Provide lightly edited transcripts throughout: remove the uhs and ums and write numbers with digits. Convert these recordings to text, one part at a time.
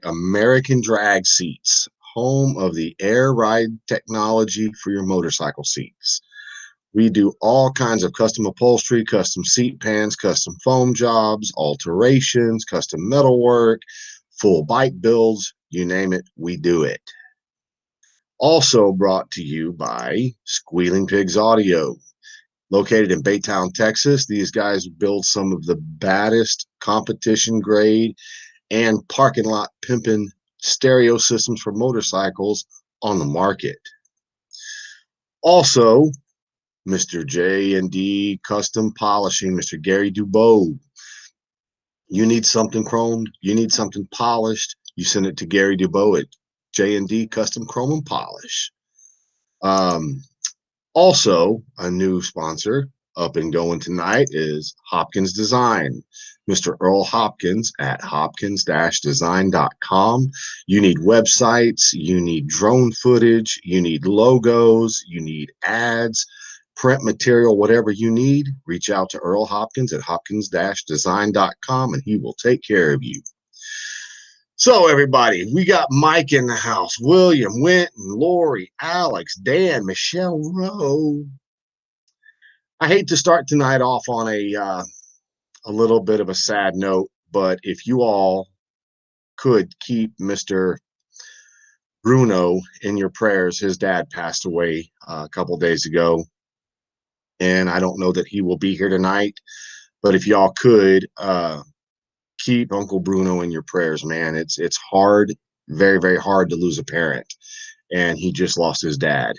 American Drag Seats, home of the air ride technology for your motorcycle seats. We do all kinds of custom upholstery, custom seat pans, custom foam jobs, alterations, custom metalwork, full bike builds, you name it, we do it. Also brought to you by Squealing Pigs Audio. Located in Baytown, Texas, these guys build some of the baddest competition grade and parking lot pimping stereo systems for motorcycles on the market. Also, Mr. J&D Custom Polishing, Mr. Gary Dubois. You need something chromed, you need something polished, you send it to Gary Dubois at J&D Custom Chrome and Polish. Also, a new sponsor up and going tonight is Hopkins Design. Mr. Earl Hopkins at hopkins-design.com. You need websites, you need drone footage, you need logos, you need ads, print material, whatever you need, reach out to Earl Hopkins at hopkins-design.com and he will take care of you. So everybody, we got Mike in the house, William, Winton, Lori, Alex, Dan, Michelle Rowe. I hate to start tonight off on a little bit of a sad note, but if you all could keep Mr. Bruno in your prayers, his dad passed away a couple days ago, and I don't know that he will be here tonight, but if y'all could keep Uncle Bruno in your prayers, man. It's hard, very, very hard to lose a parent, and he just lost his dad.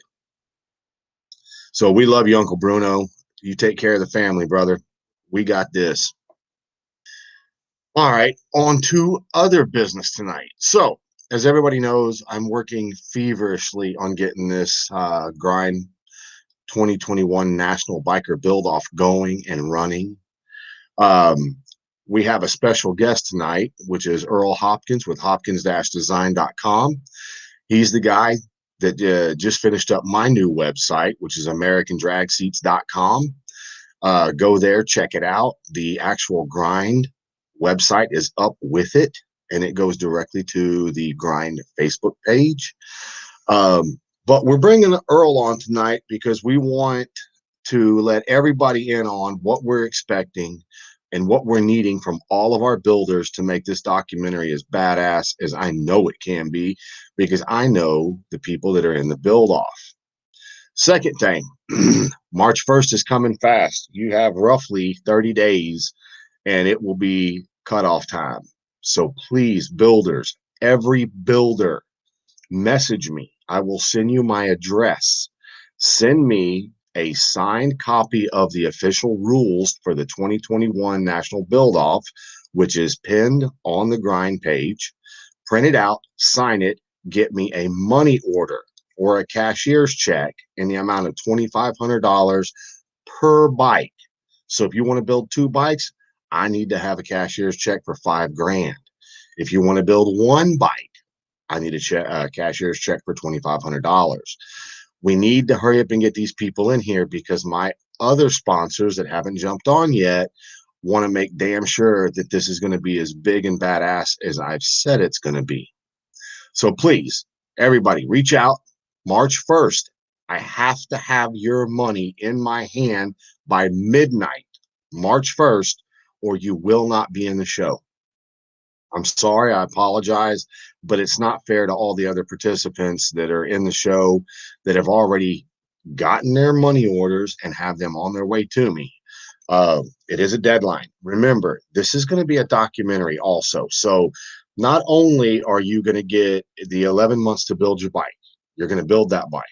So we love you, Uncle Bruno. You take care of the family, brother. We got this. All right, on to other business tonight. So, as everybody knows, I'm working feverishly on getting this Grind 2021 National Biker Build-Off going and running. We have a special guest tonight, which is Earl Hopkins with hopkins-design.com. He's the guy that just finished up my new website, which is americandragseats.com. Go there, check it out. The actual Grind website is up with it, and it goes directly to the Grind Facebook page. But we're bringing Earl on tonight because we want to let everybody in on what we're expecting and what we're needing from all of our builders to make this documentary as badass as I know it can be, because I know the people that are in the build-off. Second thing, March 1st is coming fast. You have roughly 30 days, and it will be cutoff time. So please, builders, every builder, message me. I will send you my address. Send me a signed copy of the official rules for the 2021 National Build-Off, which is pinned on the Grind page. Print it out, sign it, get me a money order or a cashier's check in the amount of $2,500 per bike. So if you want to build 2 bikes, I need to have a cashier's check for $5,000. If you want to build 1 bike, I need a cashier's check for $2,500. We need to hurry up and get these people in here because my other sponsors that haven't jumped on yet want to make damn sure that this is going to be as big and badass as I've said it's going to be. So please, everybody, reach out. March 1st, I have to have your money in my hand by midnight, March 1st, or you will not be in the show. I'm sorry, I apologize, but it's not fair to all the other participants that are in the show that have already gotten their money orders and have them on their way to me. It is a deadline. Remember, this is going to be a documentary also. So not only are you going to get the 11 months to build your bike, you're going to build that bike,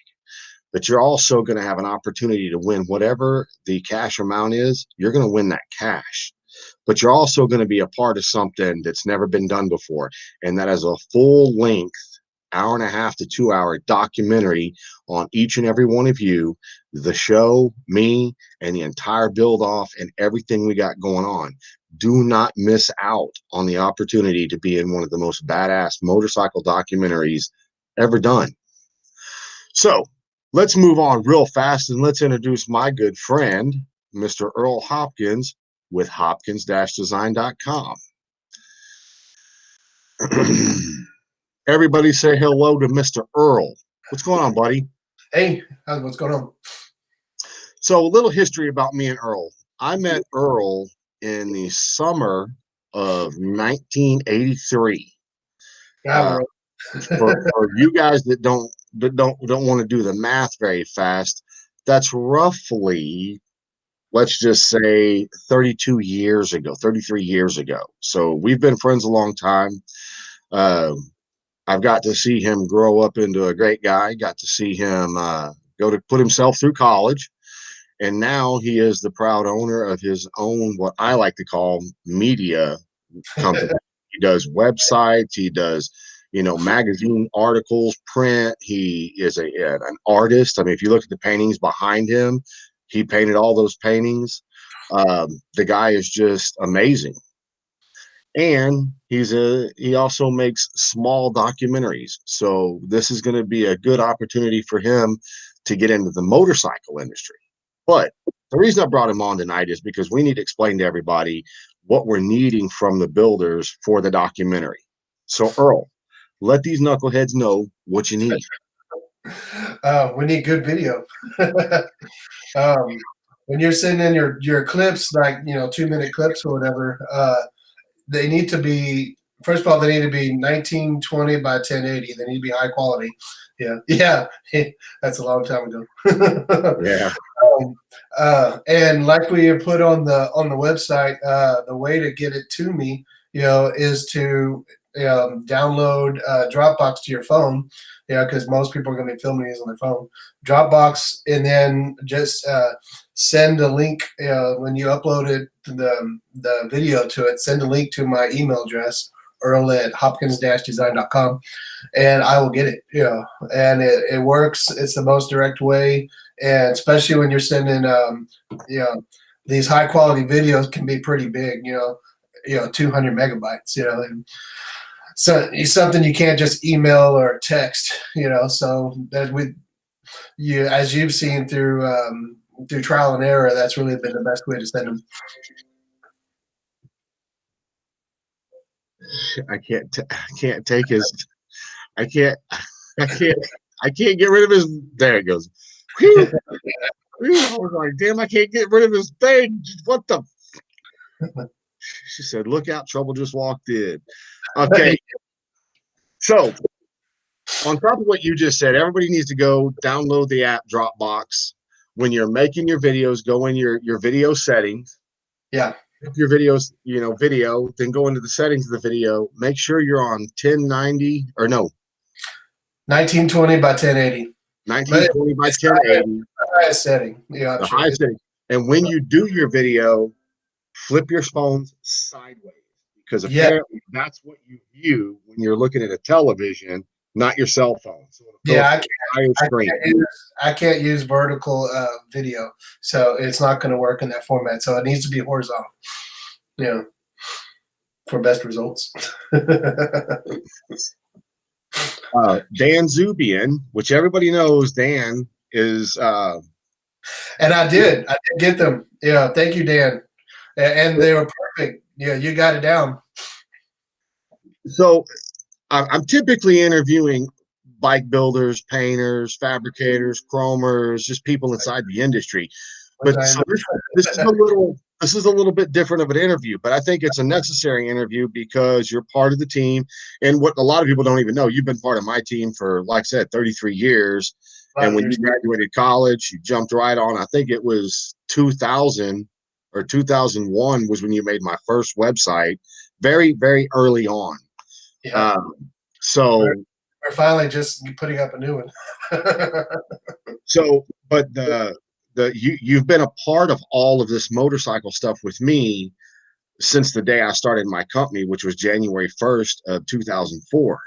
but you're also going to have an opportunity to win whatever the cash amount is. You're going to win that cash. But you're also going to be a part of something that's never been done before, and that is a full-length, hour-and-a-half to 2-hour documentary on each and every one of you, the show, me, and the entire build-off and everything we got going on. Do not miss out on the opportunity to be in one of the most badass motorcycle documentaries ever done. So let's move on real fast, and let's introduce my good friend, Mr. Earl Hopkins, with hopkins-design.com. Everybody say hello to Mr. Earl. What's going on, buddy? Hey, what's going on? So, a little history about me and Earl. I met Earl in the summer of 1983. Uh, for you guys that don't want to do the math very fast, that's roughly, let's just say, 32 years ago, 33 years ago. So we've been friends a long time. I've got to see him grow up into a great guy. Got to see him go to put himself through college. And now he is the proud owner of his own, what I like to call, media company. He does websites. He does, magazine articles, print. He is an artist. I mean, if you look at the paintings behind him, he painted all those paintings. The guy is just amazing. And he also makes small documentaries. So this is going to be a good opportunity for him to get into the motorcycle industry. But the reason I brought him on tonight is because we need to explain to everybody what we're needing from the builders for the documentary. So Earl, let these knuckleheads know what you need. We need good video. When you're sending in your clips, like 2-minute clips or whatever, they need to be, first of all, they need to be 1920 by 1080. They need to be high quality. Yeah, that's a long time ago. Yeah. And like we have put on the website, the way to get it to me, is to download Dropbox to your phone. Because most people are going to be filming these on their phone. Dropbox, and then just send a link when you upload it, the video to it. Send a link to my email address, earl@hopkins-design.com, and I will get it. And it works. It's the most direct way, and especially when you're sending, these high quality videos can be pretty big. 200 megabytes. And so it's something you can't just email or text. So that as you've seen through trial and error, that's really been the best way to send them. I can't take his. I can't get rid of his. There it goes. I was like, damn, I can't get rid of his thing. What the? She said, look out, trouble just walked in. Okay. So, on top of what you just said, everybody needs to go download the app Dropbox. When you're making your videos, go in your video settings. Yeah. If your videos, video, then go into the settings of the video. Make sure you're on 1090 or no. 1920 by 1080. 1920 by 1080. The highest setting. Yeah, the highest setting. And when you do your video, flip your phones sideways, because apparently that's what you view when you're looking at a television, not your cell phone. So I can't use vertical video, so it's not going to work in that format. So it needs to be horizontal, for best results. Dan Zubian, which everybody knows, Dan is. And I did get them. Yeah, thank you, Dan. And they were perfect. Yeah, you got it down. So I'm typically interviewing bike builders, painters, fabricators, chromers, just people inside the industry. But so this is a little bit different of an interview, but I think it's a necessary interview because you're part of the team. And what a lot of people don't even know, you've been part of my team for, like I said, 33 years. And when you graduated college, you jumped right on. I think it was 2000 or 2001 was when you made my first website, very, very early on. Yeah. So we're finally just putting up a new one. So, but you've been a part of all of this motorcycle stuff with me since the day I started my company, which was January 1st of 2004.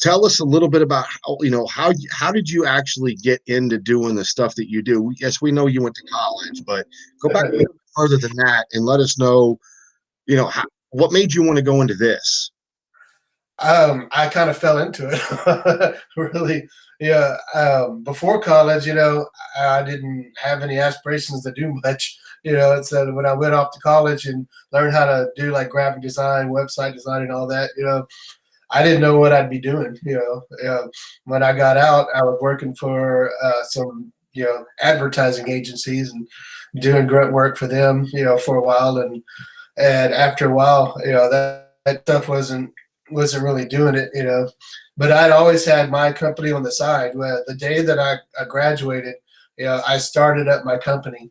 Tell us a little bit about how did you actually get into doing the stuff that you do? Yes, we know you went to college, but go back a little bit further than that and let us know, what made you want to go into this? I kind of fell into it, really. Yeah. Before college, I didn't have any aspirations to do much. You know, it's when I went off to college and learned how to do like graphic design, website design, and all that. You know, I didn't know what I'd be doing. When I got out, I was working for some advertising agencies and doing grunt work for them. For a while, and after a while, that stuff wasn't really doing it. But I'd always had my company on the side. Well, the day that I graduated, I started up my company.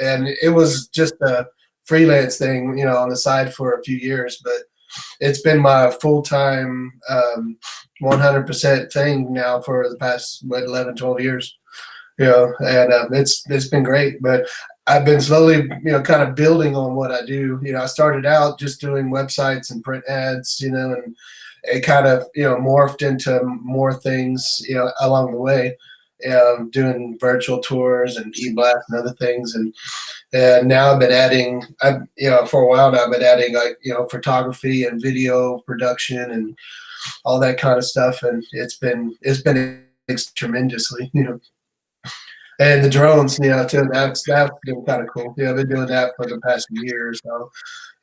And it was just a freelance thing, on the side for a few years, but it's been my full-time 100% thing now for the past 11, 12 years. And it's been great, but I've been slowly, kind of building on what I do. I started out just doing websites and print ads, and it kind of, morphed into more things, along the way, doing virtual tours and e-blast and other things. And now I've been adding, for a while now, I've been adding like, photography and video production and all that kind of stuff. And it's been tremendously, And the drones, too, that's been kind of cool. I've been doing that for the past few years now,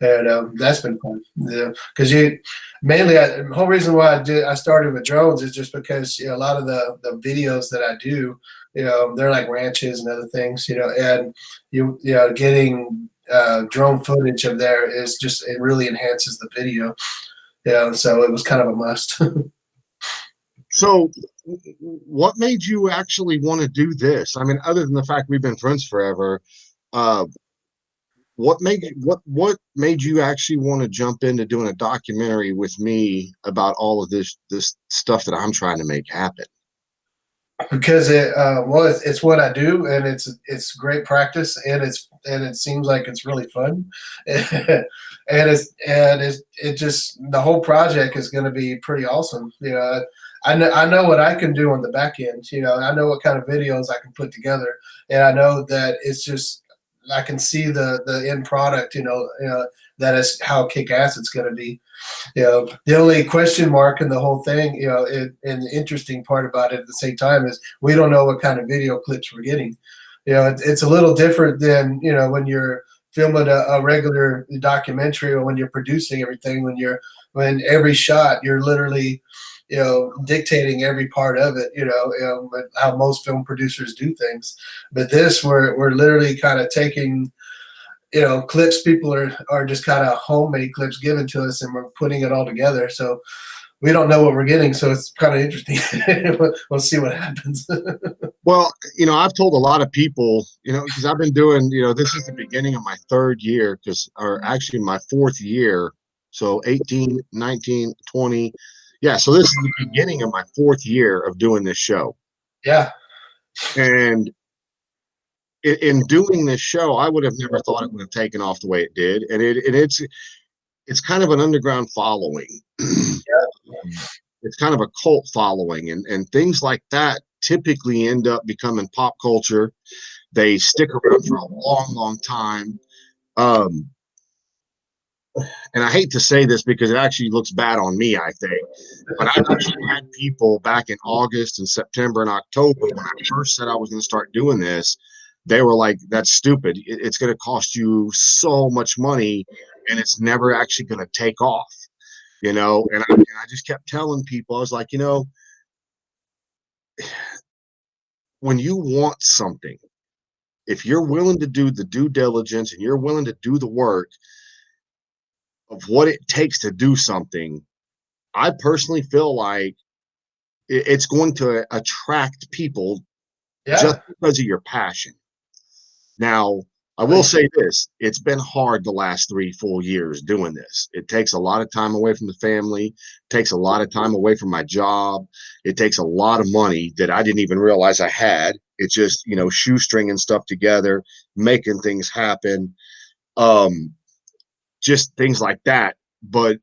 and that's been fun. Yeah, because the whole reason why I started with drones is just because a lot of the videos that I do, they're like ranches and other things, and getting drone footage of there is just, it really enhances the video. So it was kind of a must. So what made you actually want to do this? I mean, other than the fact we've been friends forever, what made you actually want to jump into doing a documentary with me about all of this stuff that I'm trying to make happen? Because it's what I do, and it's great practice, and it seems like it's really fun, and it just, the whole project is going to be pretty awesome. I know what I can do on the back end. I know what kind of videos I can put together, and I know that it's just, I can see the end product. That is how kick ass it's going to be. The only question mark in the whole thing, and the interesting part about it at the same time, is we don't know what kind of video clips we're getting. It's a little different than, when you're filming a regular documentary, or when you're producing everything, when every shot you're literally, dictating every part of it, how most film producers do things. But this, we're literally kind of taking, clips people are just kind of homemade clips given to us, and we're putting it all together. So we don't know what we're getting. So it's kind of interesting. We'll see what happens. Well, I've told a lot of people, because I've been doing, this is the beginning of my third year, or actually my fourth year. So 18, 19, 20. Yeah. So this is the beginning of my fourth year of doing this show. Yeah. And in doing this show, I would have never thought it would have taken off the way it did. And it's kind of an underground following. It's kind of a cult following, and things like that typically end up becoming pop culture. They stick around for a long, long time. And I hate to say this because it actually looks bad on me, I think, but I've actually had people back in August and September and October, when I first said I was going to start doing this, they were like, that's stupid. It's going to cost you so much money, and it's never actually going to take off, and I just kept telling people, I was like, when you want something, if you're willing to do the due diligence and you're willing to do the work of what it takes to do something, I personally feel like it's going to attract people just because of your passion. Now, I will say this, it's been hard the last 3 full years doing this. It takes a lot of time away from the family, takes a lot of time away from my job. It takes a lot of money that I didn't even realize I had. It's just, shoestringing stuff together, making things happen. Just things like that. But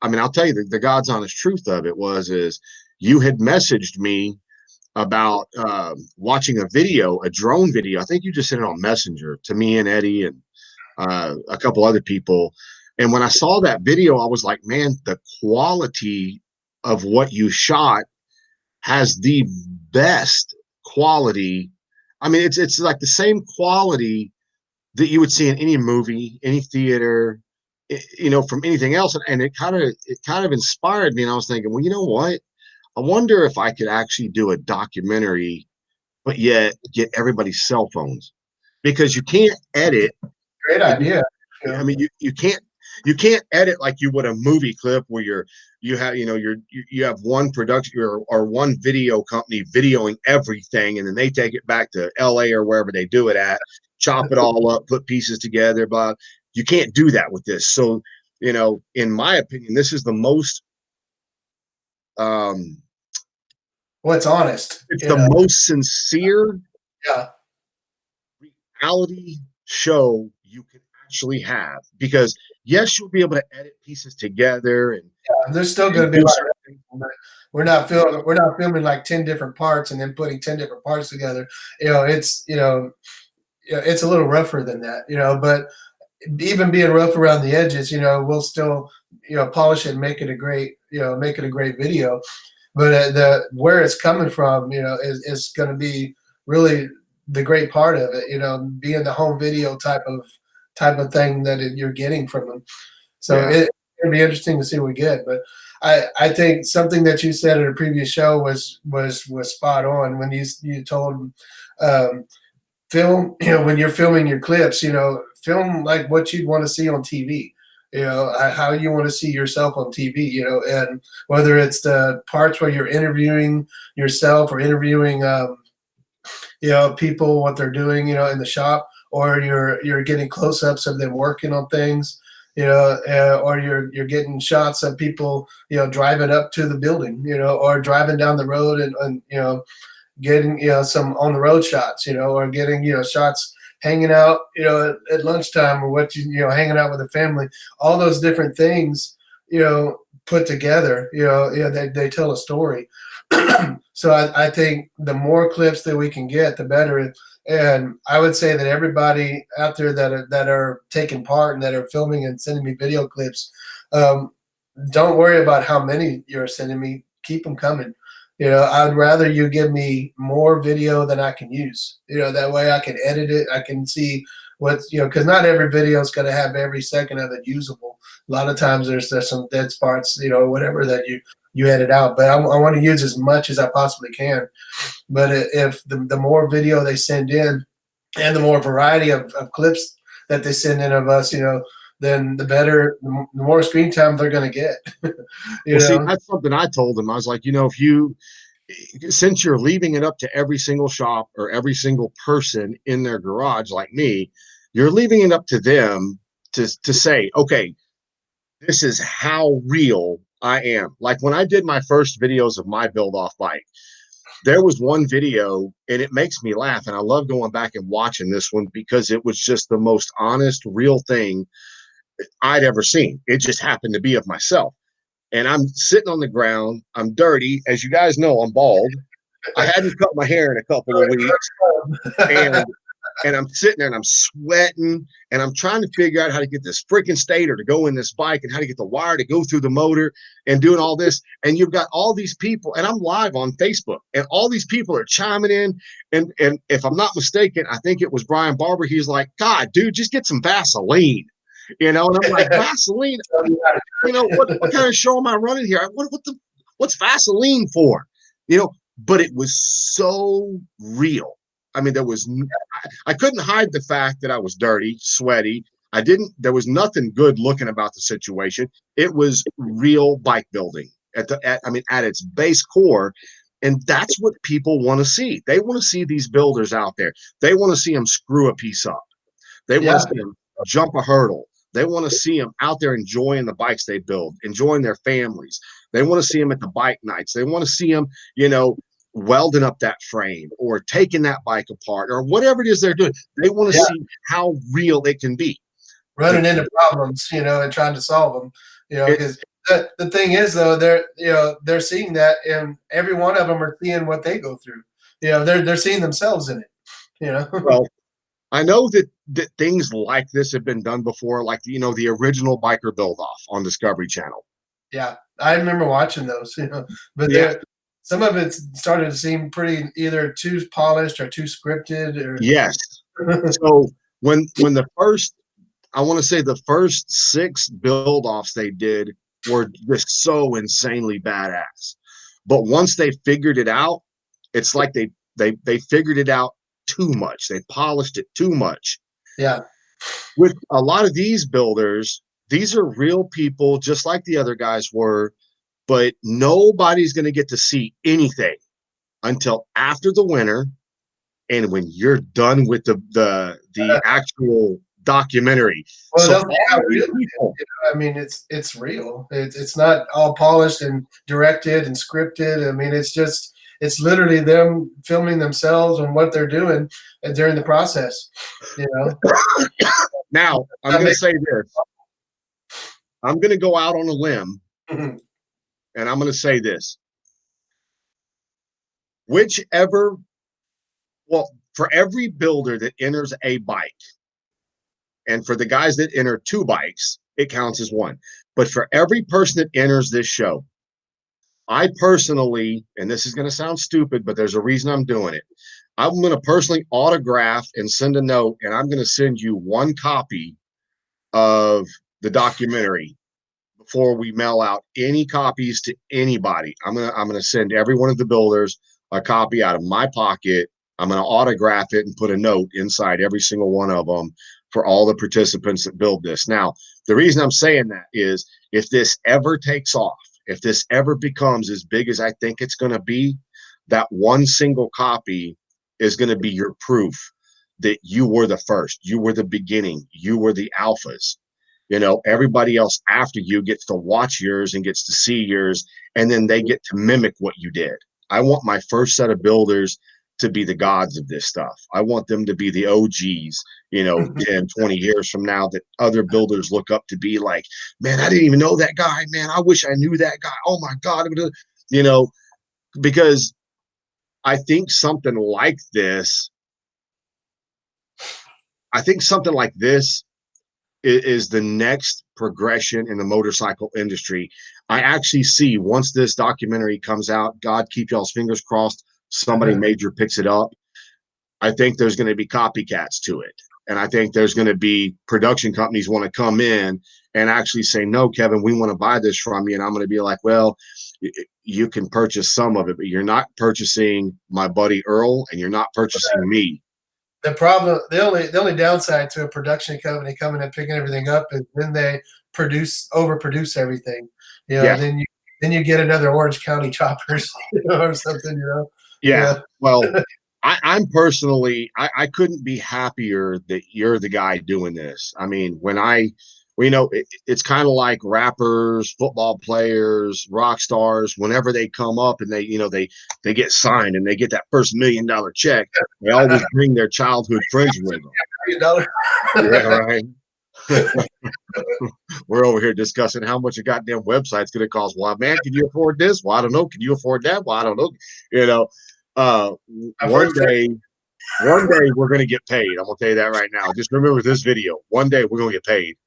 I mean, I'll tell you the God's honest truth of it is you had messaged me about watching a drone video. I think you just sent it on Messenger to me and Eddie and a couple other people. And when I saw that video, I was like, man, the quality of what you shot has the best quality. I mean, it's like the same quality that you would see in any movie, any theater, you know, from anything else. And it kind of inspired me. And I was thinking, well, you know what? I wonder if I could actually do a documentary, but yet get everybody's cell phones, because you can't edit. Great idea. I mean, you can't edit like you would a movie clip where you have, you know, you have one production or one video company videoing everything, and then they take it back to LA or wherever they do it at, chop it all up, put pieces together. But you can't do that with this. So, you know, in my opinion, this is the most well, it's honest. it's the most sincere Yeah. reality show you can actually have, because yes, you'll be able to edit pieces together, and There's still going to be like, we're not filming like 10 different parts and then putting 10 different parts together. You know, it's a little rougher than that, you know, but even being rough around the edges, you know, we'll still, you know, polish it and make it a great, you know, make it a great video. But the where it's coming from, you know, is going to be really the great part of it, you know, being the home video type of thing that you're getting from them. So yeah. it's going to be interesting to see what we get. But I think something that you said in a previous show was spot on when you told film, you know, when you're filming your clips, you know, film like what you'd want to see on TV, you know, how you want to see yourself on TV, you know, and whether it's the parts where you're interviewing yourself or interviewing, you know, people, what they're doing, you know, in the shop, or you're getting close-ups of them working on things, you know, or you're getting shots of people, you know, driving up to the building, you know, or driving down the road and you know, getting, you know, some on the road shots, you know, or getting, you know, shots hanging out, you know, at lunchtime, or what you know, hanging out with the family, all those different things, you know, put together, you know, they tell a story. So I think the more clips that we can get, the better. And I would say that everybody out there that are taking part and that are filming and sending me video clips, don't worry about how many you're sending me. Keep them coming. You know, I'd rather you give me more video than I can use. You know, that way I can edit it. I can see what's, you know, because not every video is going to have every second of it usable. A lot of times there's some dead spots, you know, whatever that you edit out. But I want to use as much as I possibly can. But if the more video they send in and the more variety of clips that they send in of us, you know, then the better, the more screen time they're going to get. Well, see, that's something I told them. I was like, you know, since you're leaving it up to every single shop or every single person in their garage like me, you're leaving it up to them to say, okay, this is how real I am. Like when I did my first videos of my build off bike, there was one video and it makes me laugh. And I love going back and watching this one because it was just the most honest, real thing I'd ever seen. It just happened to be of myself. And I'm sitting on the ground. I'm dirty. As you guys know, I'm bald. I hadn't cut my hair in a couple of weeks. And I'm sitting there and I'm sweating and I'm trying to figure out how to get this freaking stator to go in this bike and how to get the wire to go through the motor and doing all this. And you've got all these people, and I'm live on Facebook, and all these people are chiming in. And if I'm not mistaken, I think it was Brian Barber. He's like, God, dude, just get some Vaseline. You know, and I'm like, Vaseline, you know, what kind of show am I running here? What's Vaseline for? You know, but it was so real. I mean, I couldn't hide the fact that I was dirty, sweaty. There was nothing good looking about the situation. It was real bike building at its base core. And that's what people want to see. They want to see these builders out there. They want to see them screw a piece up. They want to see them jump a hurdle. They want to see them out there enjoying the bikes they build, enjoying their families. They want to see them at the bike nights. They want to see them, you know, welding up that frame or taking that bike apart or whatever it is they're doing. They want to see how real it can be. Running into problems, you know, and trying to solve them, you know, because the thing is, though, they're seeing that, and every one of them are seeing what they go through. You know, they're seeing themselves in it, you know. Well, I know that things like this have been done before, like, you know, the original Biker Build Off on Discovery Channel. Yeah, I remember watching those, you know, but some of it started to seem pretty either too polished or too scripted. Or yes. So when the first, I want to say the first 6 build offs they did were just so insanely badass. But once they figured it out, it's like they figured it out too much. They polished it too much. Yeah. With a lot of these builders, these are real people just like the other guys were, but nobody's going to get to see anything until after the winter and when you're done with the actual documentary. Well, So they'll see how real it is. people, You know, I mean, it's real. It's not all polished and directed and scripted. I mean, it's literally them filming themselves and what they're doing during the process. You know. now I'm going to say this. I'm going to go out on a limb Mhm. and I'm going to say this. Whichever, well, for every builder that enters a bike, and for the guys that enter 2 bikes, it counts as 1. But for every person that enters this show, I personally, and this is going to sound stupid, but there's a reason I'm doing it. I'm going to personally autograph and send a note, and I'm going to send you 1 copy of the documentary before we mail out any copies to anybody. I'm gonna send every one of the builders a copy out of my pocket. I'm gonna autograph it and put a note inside every single one of them for all the participants that build this. Now, the reason I'm saying that is if this ever takes off, if this ever becomes as big as I think it's going to be, that 1 single copy is going to be your proof that you were the first, you were the beginning, you were the alphas. You know, everybody else after you gets to watch yours and gets to see yours, and then they get to mimic what you did. I want my first set of builders to be the gods of this stuff. I want them to be the OGs, 10, 20 years from now that other builders look up to be like, man, I didn't even know that guy. Man, I wish I knew that guy. Oh my God. Because I think something like this, is the next progression in the motorcycle industry. I actually see once this documentary comes out, God keep y'all's fingers crossed, somebody major picks it up. I think there's going to be copycats to it. And I think there's going to be production companies want to come in and actually say, no, Kevin, we want to buy this from you. And I'm going to be like, well, you can purchase some of it, but you're not purchasing my buddy Earl and you're not purchasing me. The only downside to a production company coming and picking everything up is then they overproduce everything. Yeah. Then you get another Orange County Choppers, or something, Yeah. Well, I'm personally, I couldn't be happier that you're the guy doing this. I mean, it's kind of like rappers, football players, rock stars. Whenever they come up and they get signed and they get that first $1 million check, they always bring their childhood friends with them. Yeah, right. We're over here discussing how much a goddamn website's going to cost. Well, man, can you afford this? Well, I don't know. Can you afford that? Well, I don't know. One day we're going to get paid. I'm going to tell you that right now. Just remember this video. One day we're going to get paid.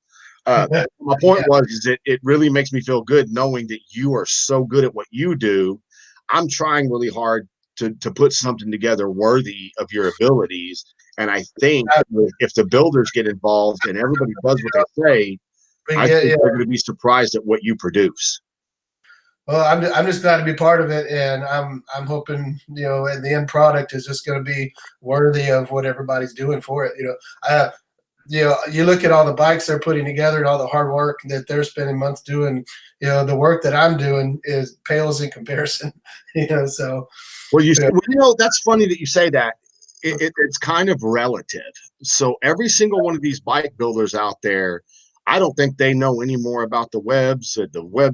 My point is that it really makes me feel good knowing that you are so good at what you do. I'm trying really hard to put something together worthy of your abilities. And I think if the builders get involved and everybody does what they say, I think they're going to be surprised at what you produce. Well, I'm just glad to be part of it, and I'm hoping and the end product is just going to be worthy of what everybody's doing for it. You look at all the bikes they're putting together and all the hard work that they're spending months doing. The work that I'm doing pales in comparison. So. Well, that's funny that you say that. It's kind of relative. So every single one of these bike builders out there, I don't think they know any more about the web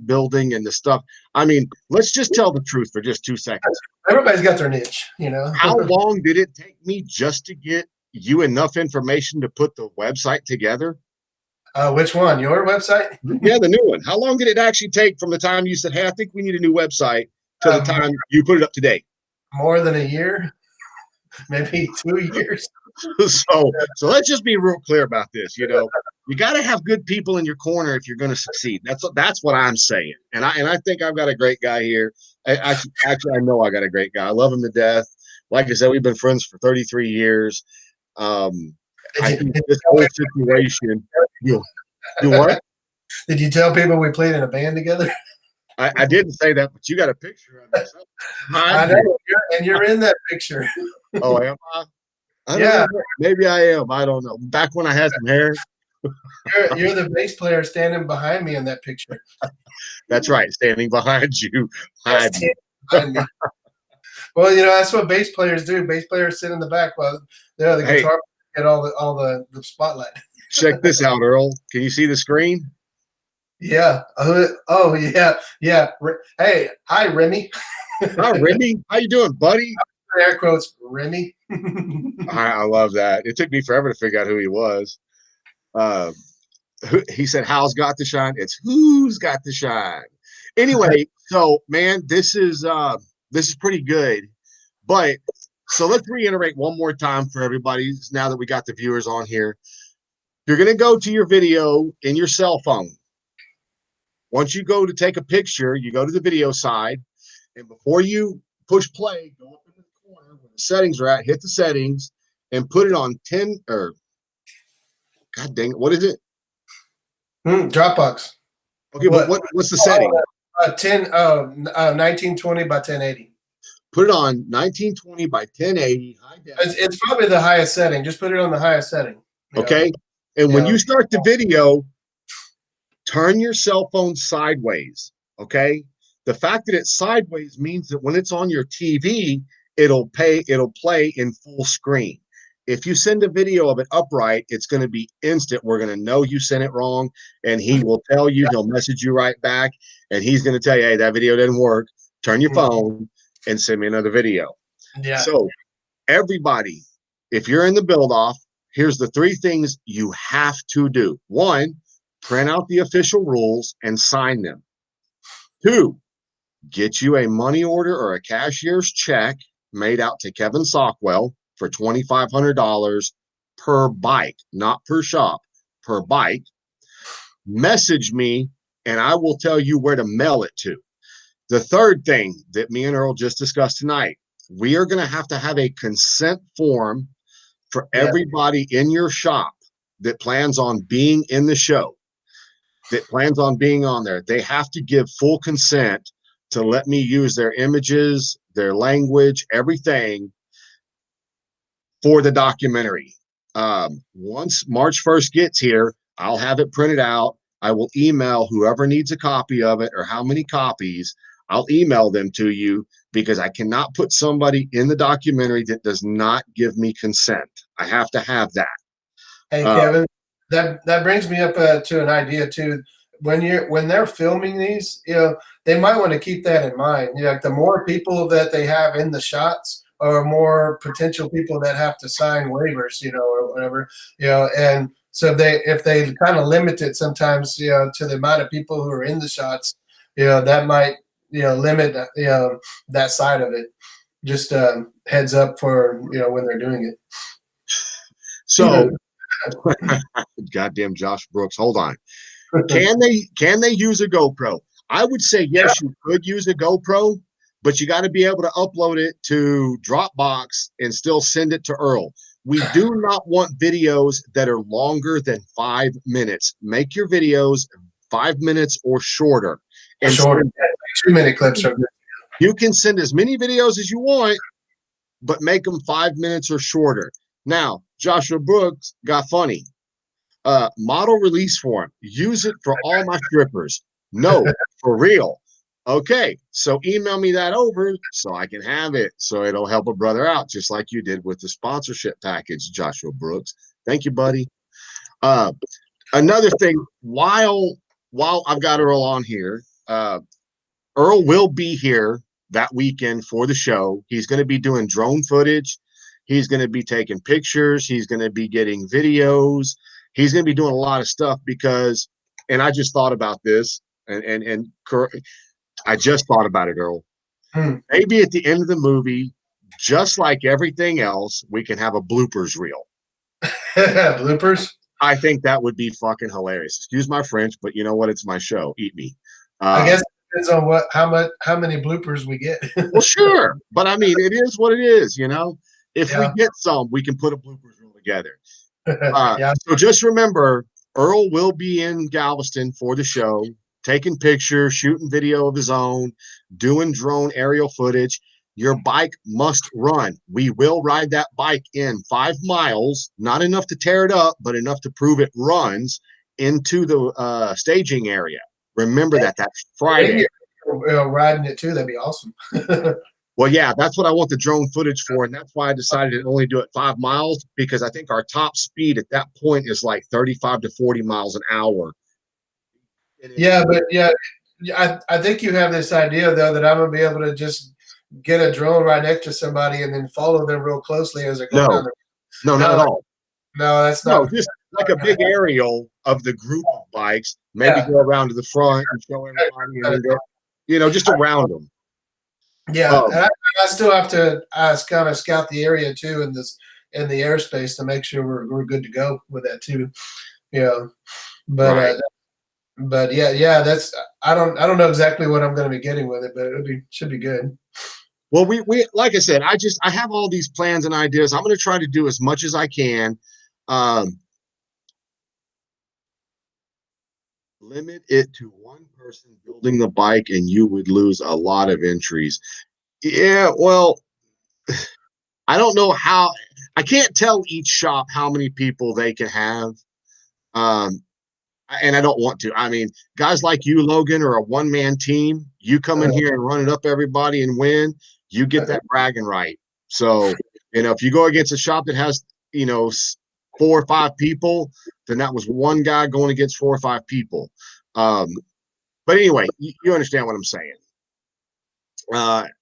building and the stuff. I mean, let's just tell the truth for just 2 seconds. Everybody's got their niche, How long did it take me just to get you enough information to put the website together? Which one? Your website? Yeah, the new one. How long did it actually take from the time you said, hey, I think we need a new website to the time you put it up to date? More than a year, maybe 2 years. So let's just be real clear about this. You got to have good people in your corner if you're going to succeed. That's what I'm saying. And I think I've got a great guy here. Actually, I know I got a great guy. I love him to death. Like I said, we've been friends for 33 years. I think this whole situation, you do what? Did you tell people we played in a band together? I didn't say that, but you got a picture of yourself. I know, and you're in that picture. Oh, am I? I Yeah. don't know. Maybe I am. I don't know. Back when I had some hair. You're the bass player standing behind me in that picture. That's right, standing behind you. Behind me. Well, that's what bass players do. Bass players sit in the back while the Hey, guitar get all the spotlight. check this out, Earl. Can you see the screen? Yeah. Oh, yeah. Yeah. Hey, hi, Remy. Hi, Remy. How you doing, buddy? Air quotes, Remy. I love that. It took me forever to figure out who he was. He said, "How's got to shine?" It's who's got to shine. Anyway, so man, this is pretty good. But so let's reiterate one more time for everybody. Now that we got the viewers on here, you're going to go to your video in your cell phone. Once you go to take a picture, you go to the video side, and before you push play, go up in the corner where the settings are at, hit the settings, and put it on 10 or God dang it, what is it? Dropbox. Okay, but what's the setting? 1920 by 1080. Put it on 1920 by 1080. High it's probably the highest setting. Just put it on the highest setting. Okay. And when you start the video, turn your cell phone sideways. Okay. The fact that it's sideways means that when it's on your TV, it'll play in full screen. If you send a video of it upright, it's going to be instant. We're going to know you sent it wrong, and he will tell you, he'll message you right back, and he's going to tell you, hey, that video didn't work. Turn your phone and send me another video. Yeah. So everybody, if you're in the build off, here's the 3 things you have to do. 1, print out the official rules and sign them. 2, get you a money order or a cashier's check made out to Kevin Sockwell for $2,500 per bike, not per shop, per bike. Message me and I will tell you where to mail it to. The 3rd thing that me and Earl just discussed tonight, we are going to have a consent form for everybody in your shop that plans on being in the show, that plans on being on there. They have to give full consent to let me use their images, their language, everything for the documentary. Once March 1st gets here, I'll have it printed out. I will email whoever needs a copy of it or how many copies. I'll email them to you because I cannot put somebody in the documentary that does not give me consent. I have to have that. Hey, Kevin, that brings me up to an idea too. When they're filming these, they might want to keep that in mind. Like the more people that they have in the shots, or more potential people that have to sign waivers, or whatever, and so if they kind of limit it sometimes, to the amount of people who are in the shots, that might, limit, that side of it. Just heads up for, when they're doing it. So, goddamn Josh Brooks, hold on. Can they use a GoPro? I would say yes, you could use a GoPro, but you got to be able to upload it to Dropbox and still send it to Earl. We do not want videos that are longer than 5 minutes. Make your videos 5 minutes or shorter. And shorter, 2-minute clips are good. You can send as many videos as you want, but make them 5 minutes or shorter. Now, Joshua Brooks got funny. Model release form. Use it for all my strippers. No, for real. Okay, so email me that over so I can have it, so it'll help a brother out, just like you did with the sponsorship package, Joshua Brooks. Thank you, buddy. Another thing, while I've got Earl on here, Earl will be here that weekend for the show. He's going to be doing drone footage. He's going to be taking pictures. He's going to be getting videos. He's going to be doing a lot of stuff because, and I just thought about this, and I just thought about it, Earl. Maybe at the end of the movie, just like everything else, we can have a bloopers reel. Bloopers? I think that would be fucking hilarious. Excuse my French, but you know what? It's my show. Eat me. I guess it depends on how many bloopers we get. Well, sure, but I mean, it is what it is. If we get some, we can put a bloopers reel together. Yeah. So just remember, Earl will be in Galveston for the show, taking pictures, shooting video of his own, doing drone aerial footage. Your bike must run. We will ride that bike in 5 miles, not enough to tear it up, but enough to prove it runs into the staging area. Remember that. That's Friday. Riding it too, that'd be awesome. Well, yeah, that's what I want the drone footage for. And that's why I decided to only do it 5 miles, because I think our top speed at that point is like 35 to 40 miles an hour. Yeah, but yeah, I think you have this idea though that I'm gonna be able to just get a drone right next to somebody and then follow them real closely as they're going down No, the. no, not at No, all. no, that's No, not. just like a big aerial of the group of bikes, maybe Yeah, go around to the front and show everybody and then go, just around them. yeah, and Um, I still have to kind of scout the area too in the airspace to make sure we're good to go with that too. Yeah, but right. yeah, that's I don't know exactly what I'm going to be getting with it, but should be good. Well, we like I said, I have all these plans and ideas. I'm going to try to do as much as I can. Um, Limit it to one person building the bike, and you would lose a lot of entries. Yeah, well, I don't know how. I can't tell each shop how many people they can have. Um, and I don't want to. I mean, guys like you, Logan, are a one-man team. You come in here and run it up everybody and win, you get that bragging right. So, if you go against a shop that has, 4 or 5 people, then that was one guy going against 4 or 5 people. But anyway, you understand what I'm saying.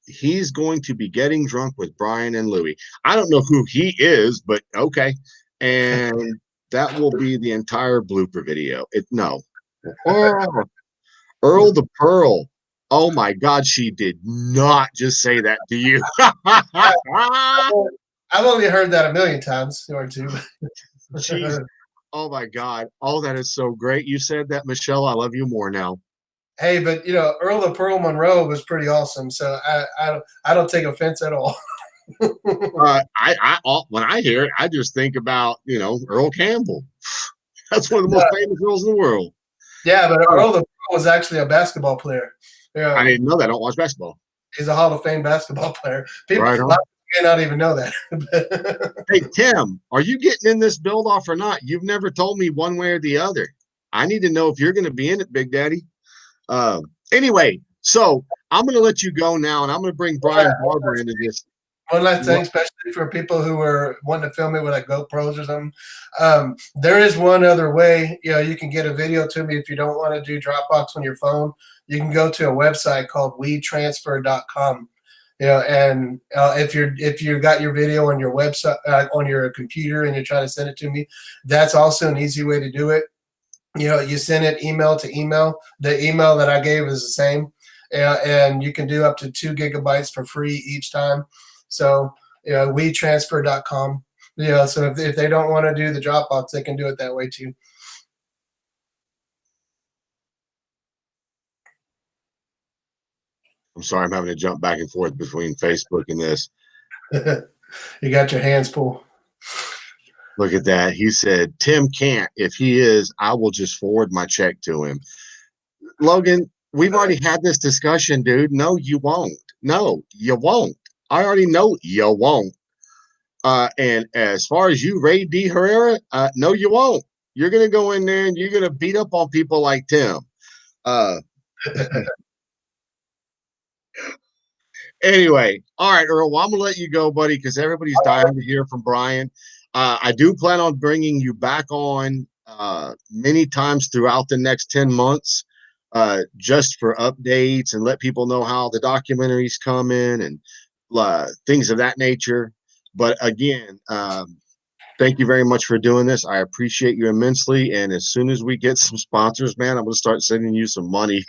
He's going to be getting drunk with Brian and Louie. I don't know who he is, but okay. And that will be the entire blooper video. Earl the Pearl. Oh my God, she did not just say that to you. I've only heard that a million times or two. Jeez. Oh my God. Oh, that is so great. You said that, Michelle. I love you more now. Hey, but Earl of Pearl Monroe was pretty awesome, so I don't take offense at all. When I hear it, I just think about Earl Campbell. That's one of the most famous girls in the world. Yeah, but Earl of Pearl was actually a basketball player. Yeah, I didn't know that. I don't watch basketball. He's a Hall of Fame basketball player. People Right a on. lot of people may not even know that. Hey, Tim, are you getting in this build off or not? You've never told me one way or the other. I need to know if you're going to be in it, Big Daddy. Anyway, so I'm going to let you go now, and I'm going to bring Brian Barber into this. One last thing, especially for people who are wanting to film it with like GoPros or something. There is one other way. You can get a video to me if you don't want to do Dropbox on your phone. You can go to a website called WeTransfer.com. And if you got your video on your website on your computer and you're trying to send it to me, that's also an easy way to do it. You send it email to email. The email that I gave is the same, and you can do up to 2 gigabytes for free each time. So, WeTransfer.com. So if they don't want to do the Dropbox, they can do it that way too. I'm sorry, I'm having to jump back and forth between Facebook and this. You got your hands full. Look at that. He said, Tim can't. If he is, I will just forward my check to him. Logan, we've already had this discussion, dude. No, you won't. No, you won't. I already know you won't. And as far as you, Ray D. Herrera, no, you won't. You're going to go in there and you're going to beat up on people like Tim. Anyway, all right, Earl, well, I'm going to let you go, buddy, because everybody's dying to hear from Brian. I do plan on bringing you back on many times throughout the next 10 months just for updates and let people know how the documentary's coming and things of that nature. But again, thank you very much for doing this. I appreciate you immensely. And as soon as we get some sponsors, man, I'm going to start sending you some money.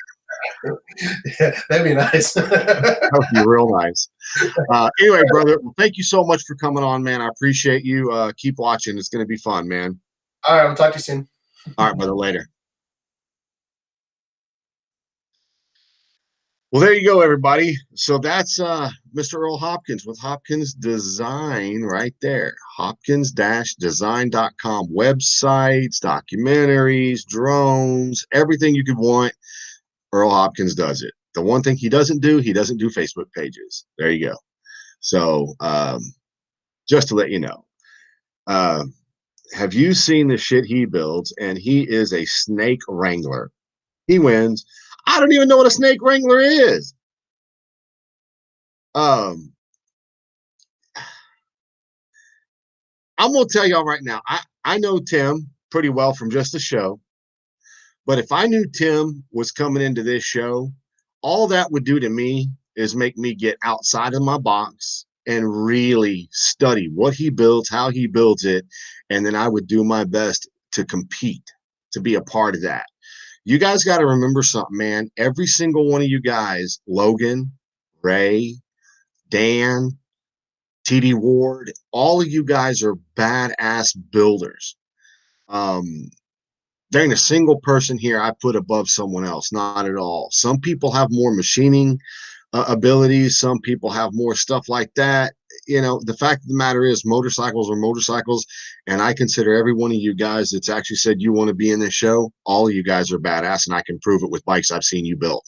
Yeah, that'd be nice. That would be real nice. Anyway, brother, well, thank you so much for coming on, man. I appreciate you. Keep watching. It's going to be fun, man. All right, we'll talk to you soon. All right, brother, later. Well, there you go, everybody. So that's Mr. Earl Hopkins with Hopkins Design right there. Hopkins-design.com. Websites, documentaries, drones, everything you could want. Earl Hopkins does it. The one thing he doesn't do Facebook pages. There you go. So just to let you know. Have you seen the shit he builds? And he is a snake wrangler. He wins. I don't even know what a snake wrangler is. I'm gonna tell y'all right now. I know Tim pretty well from just the show, but if I knew Tim was coming into this show, all that would do to me is make me get outside of my box and really study what he builds, how he builds it, and then I would do my best to compete, to be a part of that. You guys got to remember something, man. Every single one of you guys, Logan, Ray, Dan, TD Ward, all of you guys are badass builders. There ain't a single person here I put above someone else, not at all. Some people have more machining abilities. Some people have more stuff like that. You know, the fact of the matter is motorcycles are motorcycles. And I consider every one of you guys that's actually said you want to be in this show, all of you guys are badass. And I can prove it with bikes I've seen you build.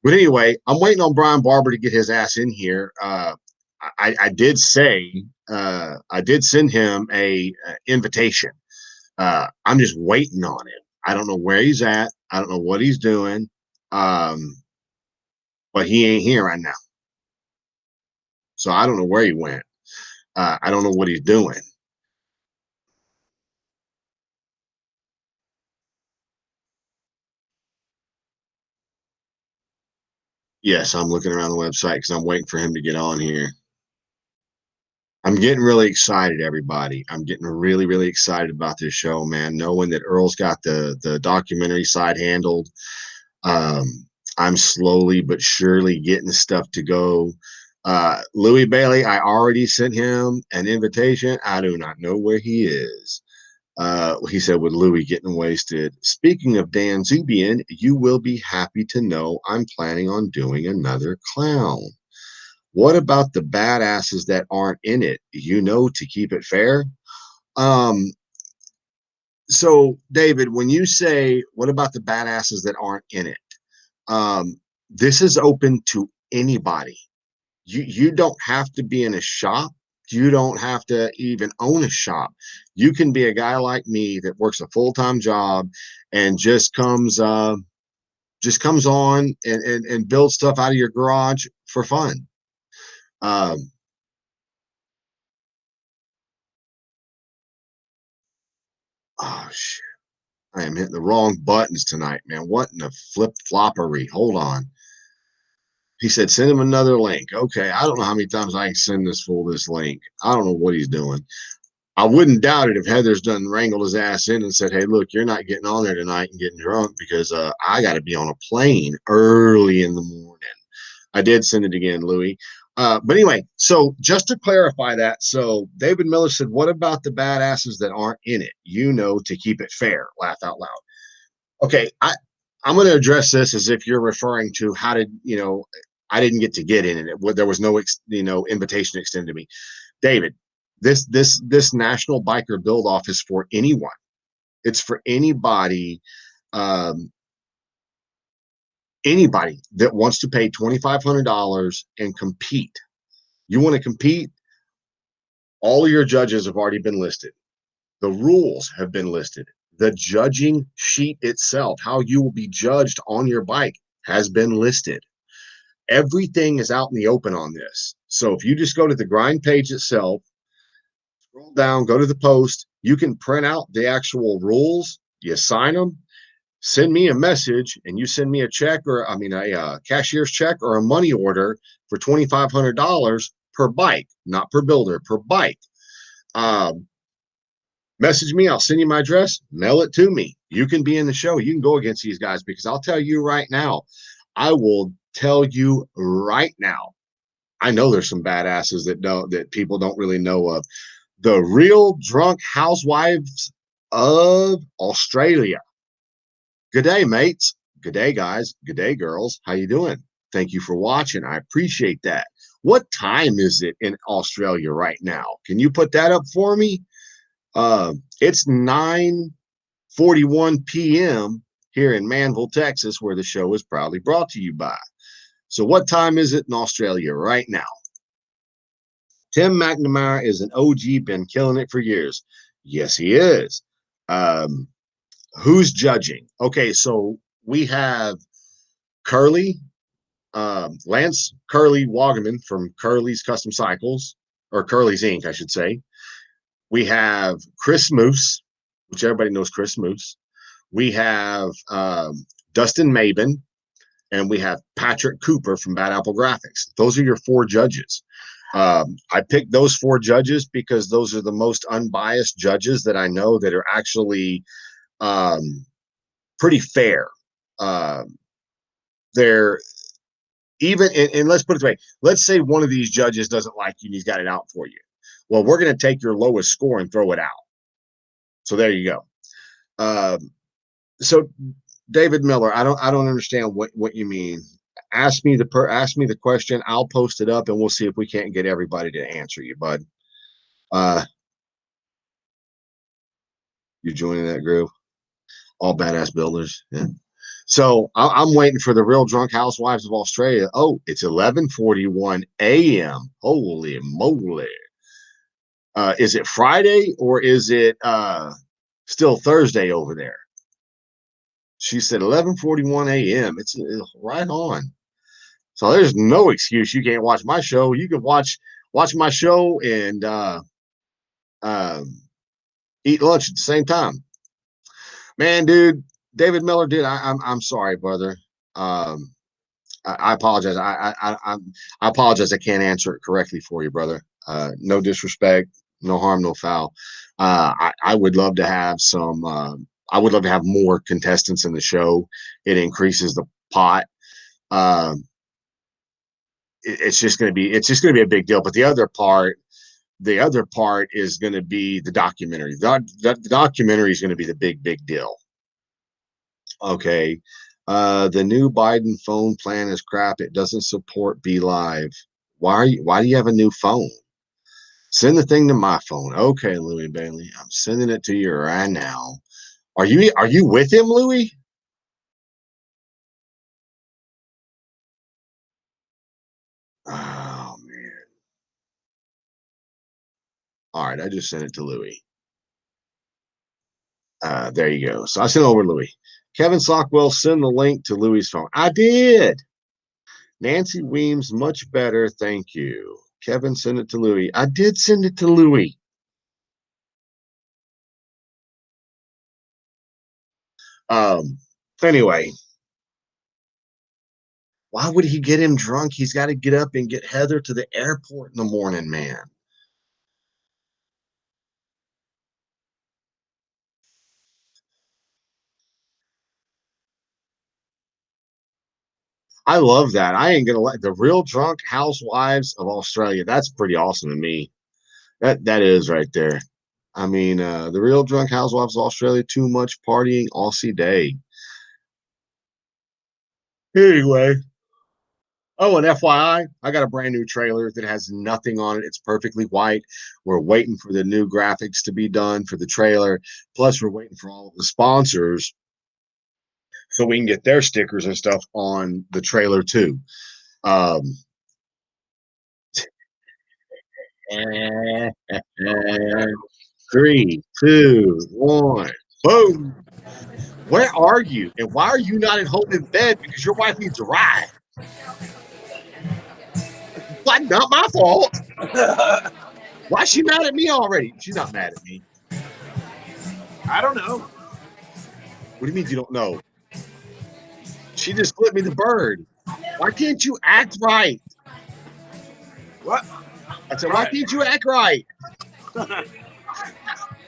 But anyway, I'm waiting on Brian Barber to get his ass in here. I did say, I did send him a invitation. I'm just waiting on him. I don't know where he's at. I don't know what he's doing. But he ain't here right now. So I don't know where he went. I don't know what he's doing. Yes, I'm looking around the website because I'm waiting for him to get on here. I'm getting really excited, everybody. I'm getting really, really excited about this show, man. Knowing that Earl's got the documentary side handled. I'm slowly but surely getting stuff to go. Louis Bailey, I already sent him an invitation. I do not know where he is. He said, with Louis getting wasted. Speaking of Dan Zubian, you will be happy to know I'm planning on doing another clown. What about the badasses that aren't in it? You know, to keep it fair. So David, when you say, what about the badasses that aren't in it? This is open to anybody. You don't have to be in a shop. You don't have to even own a shop. You can be a guy like me that works a full-time job and just comes on and builds stuff out of your garage for fun. Oh shit. I am hitting the wrong buttons tonight, man. What in the flip floppery? Hold on. He said, send him another link. Okay. I don't know how many times I can send this fool this link. I don't know what he's doing. I wouldn't doubt it if Heather's done wrangled his ass in and said, hey, look, you're not getting on there tonight and getting drunk because I got to be on a plane early in the morning. I did send it again, Louis. But anyway, so just to clarify that, so David Miller said, what about the badasses that aren't in it? You know, to keep it fair, laugh out loud. Okay, I'm going to address this as if you're referring to how did, you know, I didn't get to get in it. There was no, invitation extended to me. David, this National Biker Build Off is for anyone. It's for anybody, anybody that wants to pay $2,500 and compete. You want to compete? All of your judges have already been listed. The rules have been listed. The judging sheet itself, how you will be judged on your bike, has been listed. Everything is out in the open on this. So if you just go to the grind page itself, scroll down, go to the post, you can print out the actual rules, you sign them, send me a message, and you send me a check or a cashier's check or a money order for $2,500 per bike, not per builder, per bike. Message me, I'll send you my address, mail it to me. You can be in the show. You can go against these guys because I'll tell you right now, I will tell you right now, I know there's some badasses that people don't really know of. The Real Drunk Housewives of Australia. Good day, mates. Good day, guys. Good day, girls. How you doing? Thank you for watching. I appreciate that. What time is it in Australia right now? Can you put that up for me? It's 9:41 p.m. here in Manville, Texas, where the show is proudly brought to you by. So what time is it in Australia right now? Tim McNamara is an OG, been killing it for years. Yes, he is. Who's judging? Okay, so we have Curly, Lance Curly Wagaman from Curly's Custom Cycles, or Curly's Inc., I should say. We have Chris Moose, which everybody knows Chris Moose. We have Dustin Maben, and we have Patrick Cooper from Bad Apple Graphics. Those are your 4 judges. I picked those 4 judges because those are the most unbiased judges that I know that are actually pretty fair. They're even, and let's put it this way. Let's say one of these judges doesn't like you and he's got it out for you. Well, we're going to take your lowest score and throw it out. So there you go. So David Miller, I don't understand what you mean. Ask me the question. I'll post it up and we'll see if we can't get everybody to answer you, bud. You're joining that group. All badass builders. Yeah. So I'm waiting for the Real Drunk Housewives of Australia. Oh, it's 11:41 a.m. Holy moly. Is it Friday or is it still Thursday over there? She said 11:41 a.m. It's right on. So there's no excuse you can't watch my show. You can watch my show and eat lunch at the same time. Man, dude, David Miller, dude, I'm sorry, brother. I apologize. I apologize. I can't answer it correctly for you, brother. No disrespect, no harm, no foul. I would love to have some. I would love to have more contestants in the show. It increases the pot. It's just going to be a big deal. But the other part is going to be the documentary. The documentary is going to be the big deal. Okay. The new Biden phone plan is crap. It doesn't support Be Live. Why do you have a new phone? Send the thing to my phone. Okay, Louis Bailey. I'm sending it to you right now. Are you with him, Louis? Oh man. All right, I just sent it to Louis. There you go. So I sent it over to Louis. Kevin Sockwell, send the link to Louis' phone. I did. Nancy Weems, much better. Thank you. Kevin, send it to Louis. I did send it to Louis. Anyway, why would he get him drunk? He's got to get up and get Heather to the airport in the morning, man. I love that. I ain't gonna let the Real Drunk Housewives of Australia. That's pretty awesome to me. That is right there. I mean, the Real Drunk Housewives of Australia. Too much partying Aussie day. Anyway. Oh, and FYI, I got a brand new trailer that has nothing on it. It's perfectly white. We're waiting for the new graphics to be done for the trailer. Plus, we're waiting for all of the sponsors so we can get their stickers and stuff on the trailer too. Three, two, one, boom. Where are you? And why are you not at home in bed? Because your wife needs a ride. Like, not my fault. Why is she mad at me already? She's not mad at me. I don't know. What do you mean you don't know? She just flipped me the bird. Why can't you act right? What? I said, why can't you act right?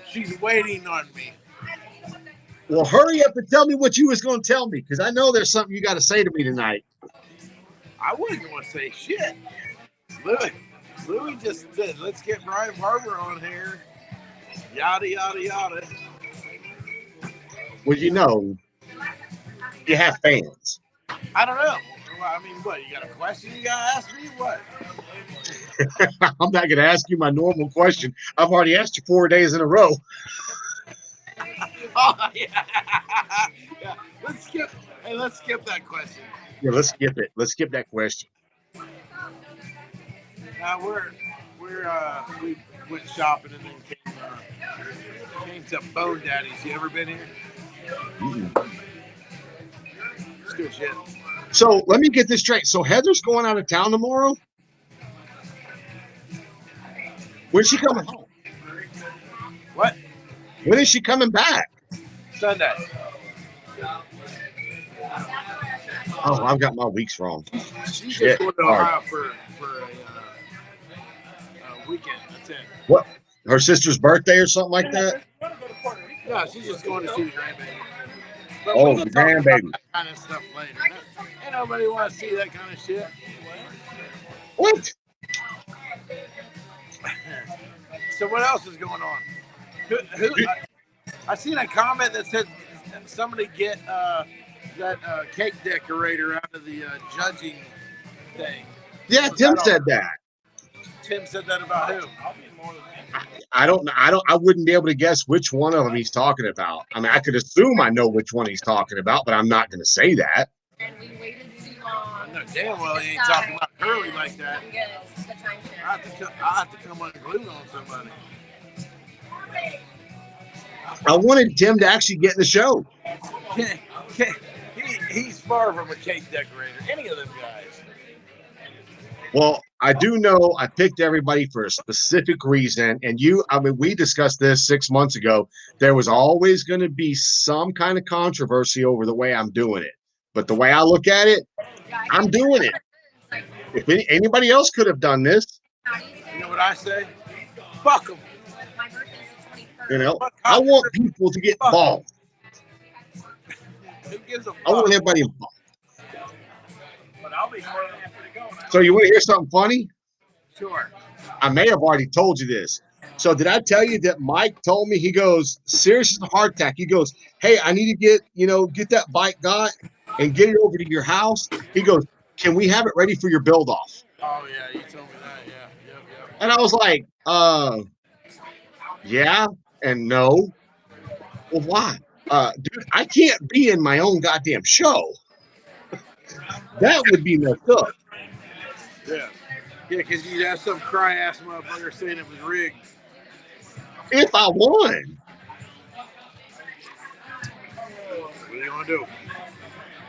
She's waiting on me. Well, hurry up and tell me what you was going to tell me, because I know there's something you got to say to me tonight. I wasn't going to say shit. Louis just said, let's get Brian Barber on here. Yada, yada, yada. Well, you know, you have fans. I don't know. Well, I mean, what? You got a question you gotta ask me? What? I'm not going to ask you my normal question. I've already asked you 4 days in a row. Oh yeah. Yeah. Let's skip. Hey, let's skip that question. Yeah, let's skip it. Let's skip that question. We went shopping and then came to Bone Daddy's. You ever been here? Mm-mm. It's good shit. So let me get this straight. So Heather's going out of town tomorrow? When's she coming home? What? When is she coming back? Sunday. Oh, I've got my weeks wrong. She's Shit. just going to All right. Ohio for a weekend. That's it. What? Her sister's birthday or something like that? No, she's just going to see the grandbaby. But Oh, we'll the talk about grandbaby. that kind of stuff later. Ain't nobody want to see that kind of shit. What? So what else is going on? I seen a comment that said somebody get that cake decorator out of the judging thing. Yeah, Tim said that. Tim said that about who? I wouldn't be able to guess which one of them he's talking about. I mean, I could assume I know which one he's talking about, but I'm not going to say that. And we waited too long. I know damn well he ain't talking about Curly like that. I have to come unglued on somebody. I wanted Tim to actually get in the show. He's far from a cake decorator. Any of them guys. Well, I do know I picked everybody for a specific reason. And we discussed this 6 months ago. There was always going to be some kind of controversy over the way I'm doing it. But the way I look at it, I'm doing it. If anybody else could have done this, you know what I say? Fuck them. You know, I want people to get involved. Who gives a fuck? I want everybody involved. But I'll be more than happy to go. So you want to hear something funny? Sure. I may have already told you this. So did I tell you that Mike told me, he goes, serious as a heart attack. He goes, hey, I need to get that bike got and get it over to your house. He goes, can we have it ready for your build off? Oh yeah, you told me that. Yeah. Yep. And I was like, yeah and no. Well, why? Dude, I can't be in my own goddamn show. That would be messed up. Yeah, because you'd have some cry-ass motherfucker saying it was rigged. If I won. What are you gonna do?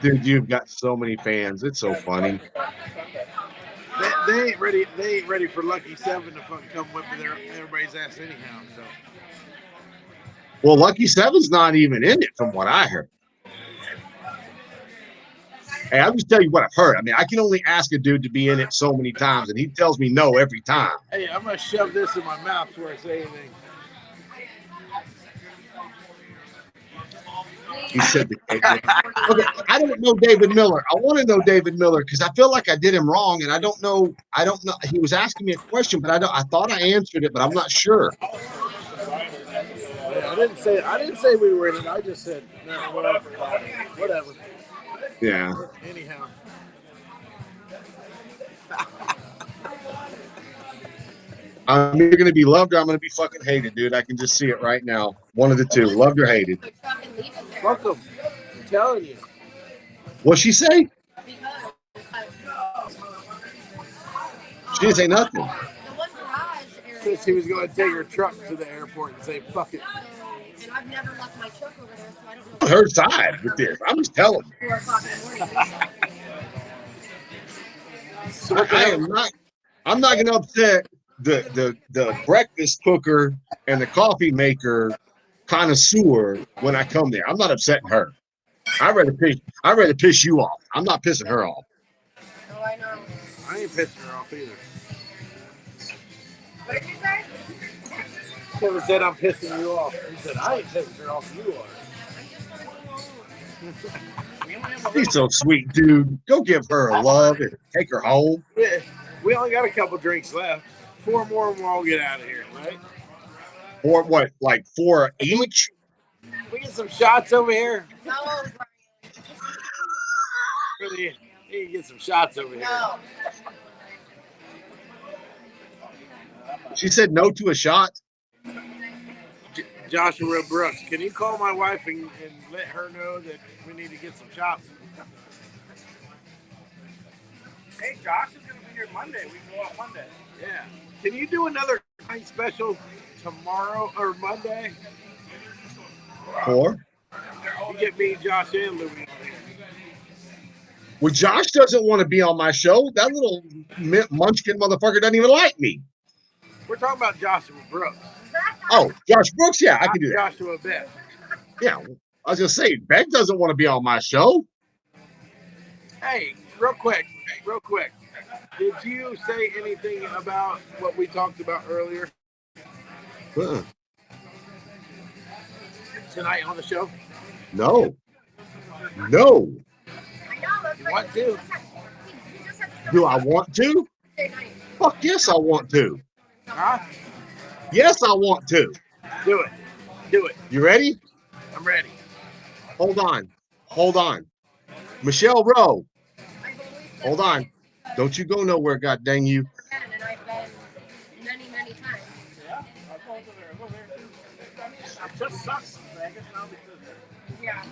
Dude, you've got so many fans. It's so funny. They ain't ready. They ain't ready for Lucky 7 to fucking come whip everybody's ass anyhow. So. Well, Lucky 7's not even in it, from what I heard. Hey, I'll just tell you what I've heard. I mean, I can only ask a dude to be in it so many times, and he tells me no every time. Hey, I'm gonna shove this in my mouth before I say anything. He said, okay, I don't know David Miller. I want to know David Miller because I feel like I did him wrong, and I don't know. He was asking me a question, but I thought I answered it, but I'm not sure. Yeah, I didn't say we were in it. I just said no, whatever. Yeah. Anyhow. I'm either going to be loved or I'm going to be fucking hated, dude. I can just see it right now. One of the two, loved or hated. Fuck them. I'm telling you. What'd she say? She didn't say nothing. Said she was going to take her truck to the airport and say, fuck it. And I've never left my truck over there, so I don't know. Her side with this. I'm just telling you. 4 o'clock in the morning. So what the hell? I'm not going to upset the breakfast cooker and the coffee maker connoisseur when I come there. I'm not upsetting her. I'd rather piss you off. I'm not pissing her off. Oh, I know. I ain't pissing her off either. What did you say? Kevin said I'm pissing you off. He said I ain't pissing her off. You are. He's so sweet, dude. Go give her a love and take her home. We only got a couple drinks left. 4 more and we'll all get out of here, right? Or what, like 4 each? We get some shots over here. How old, You can get some shots over here. No. She said no to a shot. Joshua Brooks, can you call my wife and let her know that we need to get some shots? Hey, Josh is going to be here Monday. We can go out Monday. Yeah. Can you do another night special tomorrow or Monday? Or You get me, Josh, and Louie on here. well, Josh doesn't want to be on my show. That little munchkin motherfucker doesn't even like me. We're talking about Joshua Brooks. Oh, Josh Brooks, yeah, I can do that. Joshua Beck. Yeah, I was gonna say Beck doesn't want to be on my show. Hey, real quick. Did you say anything about what we talked about earlier Uh-uh. tonight on the show? No. I know. That's You like- want to? he just had to Do I want to? Thursday night. Fuck yes, I want to. Huh? Yes, I want to. Do it. Do it. You ready? I'm ready. Hold on. Michelle Rowe, I've always said hold on. Don't you go nowhere, god dang you. that, and I've been many, many times. Yeah, I'll go over there. Go there. It just sucks in Vegas now because Yeah.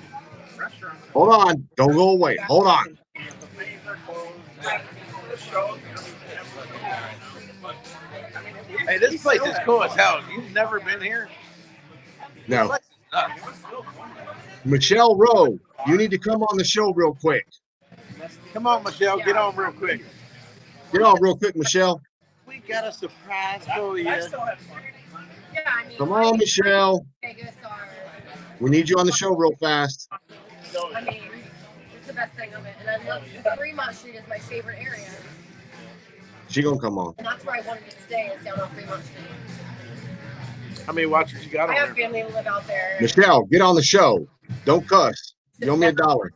the restaurants Hold on. Don't go away. Hold on. the things are closed. The shows. Hey, this place is cool as hell. You've never been here? Now, Nuts. Michelle Rowe, you need to come on the show real quick. Come on, Michelle. Get on real quick. Get on real quick, Michelle. We got a surprise for you. I still have Yeah, I mean, Come on, Michelle. Vegas are, We need you on the show real fast. I mean, it's the best thing of it. And I love Fremont Street is my favorite area. She gonna come on. And that's where I wanted to stay, is down on Fremont Street. How many watches you got I on have there? family who live out there. Michelle, get on the show. Don't cuss. You owe me $1.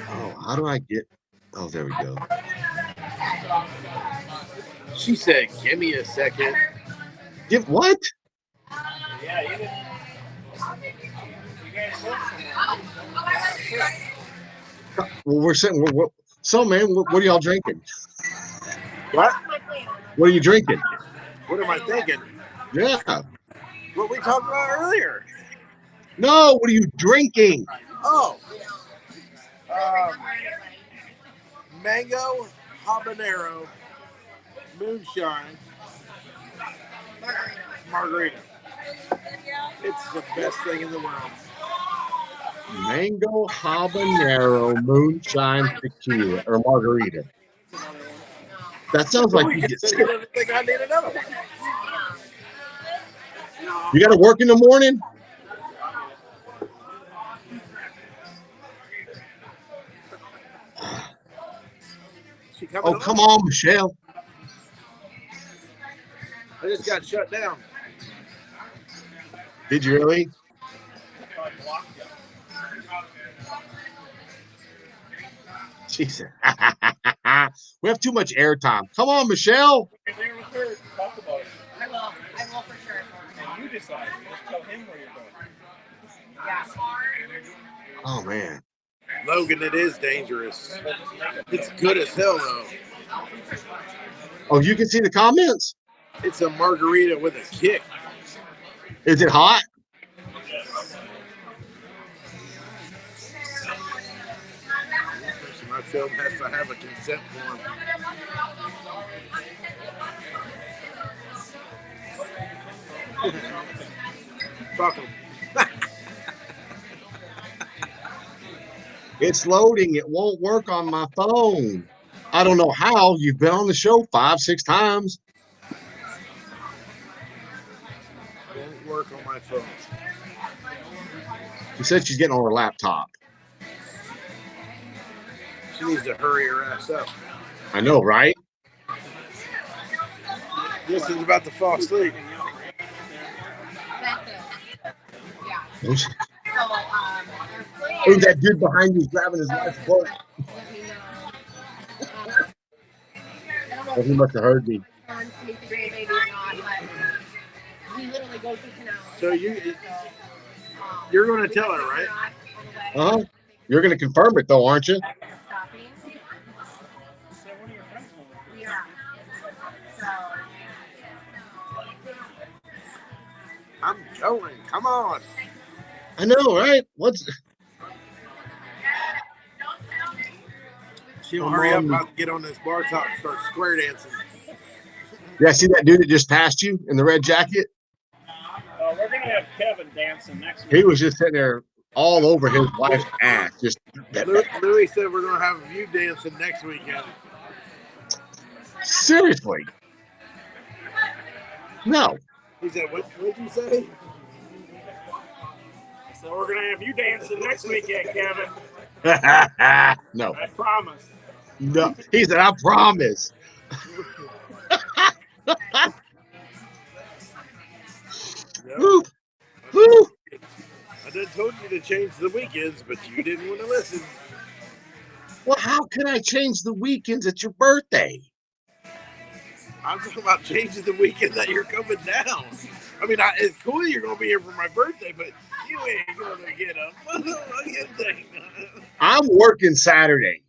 Oh, how do I get? Oh, there we go. She said, give me a second. Give what? Yeah, you didn't. You guys listen. Well, we're sitting. So, man, what are y'all drinking? What? That's my plan. What are you drinking? What am I thinking? Yeah. What we talked about earlier. No, what are you drinking? Oh, I don't remember anyway. mango habanero moonshine Margarita. margarita. It's the best thing in the world. Mango habanero moonshine tequila or margarita. That sounds like We you can get say sick. you didn't think I need another one. You got to work in the morning? She coming Oh, on? come on, Michelle. I just got shut down. Did you really? She said, we have too much airtime. Come on, Michelle. You're there with her. Talk about it. I will for sure. And you decide. Just tell him where you're going. Yeah. Oh, man. Logan, it is dangerous. It's good as hell, though. Oh, you can see the comments? It's a margarita with a kick. Is it hot? My film has to have a consent form. Fuck 'em. It's loading. It won't work on my phone. I don't know how. You've been on the show 5-6 times. Won't work on my phone. She said she's getting on her laptop. She needs to hurry her ass up. I know, right? This is about to fall asleep. That is. Yeah. Oh, So, there's oh, that dude behind you is grabbing his wife's butt. Let me know. I don't know Well, if he must have heard me. turns to meet the grandbaby or not, but we literally go through canals. So you're gonna tell her, right? Uh-huh. You're going to confirm it, though, aren't you? Stopping. So one of your friends went with you. Yeah. So, I'm going. Come on. I know, right? What's She'll Come hurry up. on. I'll get on this bar top and start square dancing. Yeah, see that dude that just passed you in the red jacket? We're gonna have Kevin dancing next week. He was just sitting there all over his wife's ass. Just Louis said we're going to have you dancing next weekend. seriously. No. He said, what'd you say? So we're gonna have you dancing next weekend, Kevin. No. I promise. No. He said, I promise. Yep. Woo. Woo. I done told you to change the weekends, but you didn't want to listen. Well, how can I change the weekends at your birthday? I'm talking about changing the weekend that you're coming down. I mean, it's cool you're going to be here for my birthday, but you ain't going to get a motherfucking thing. I'm working Saturday.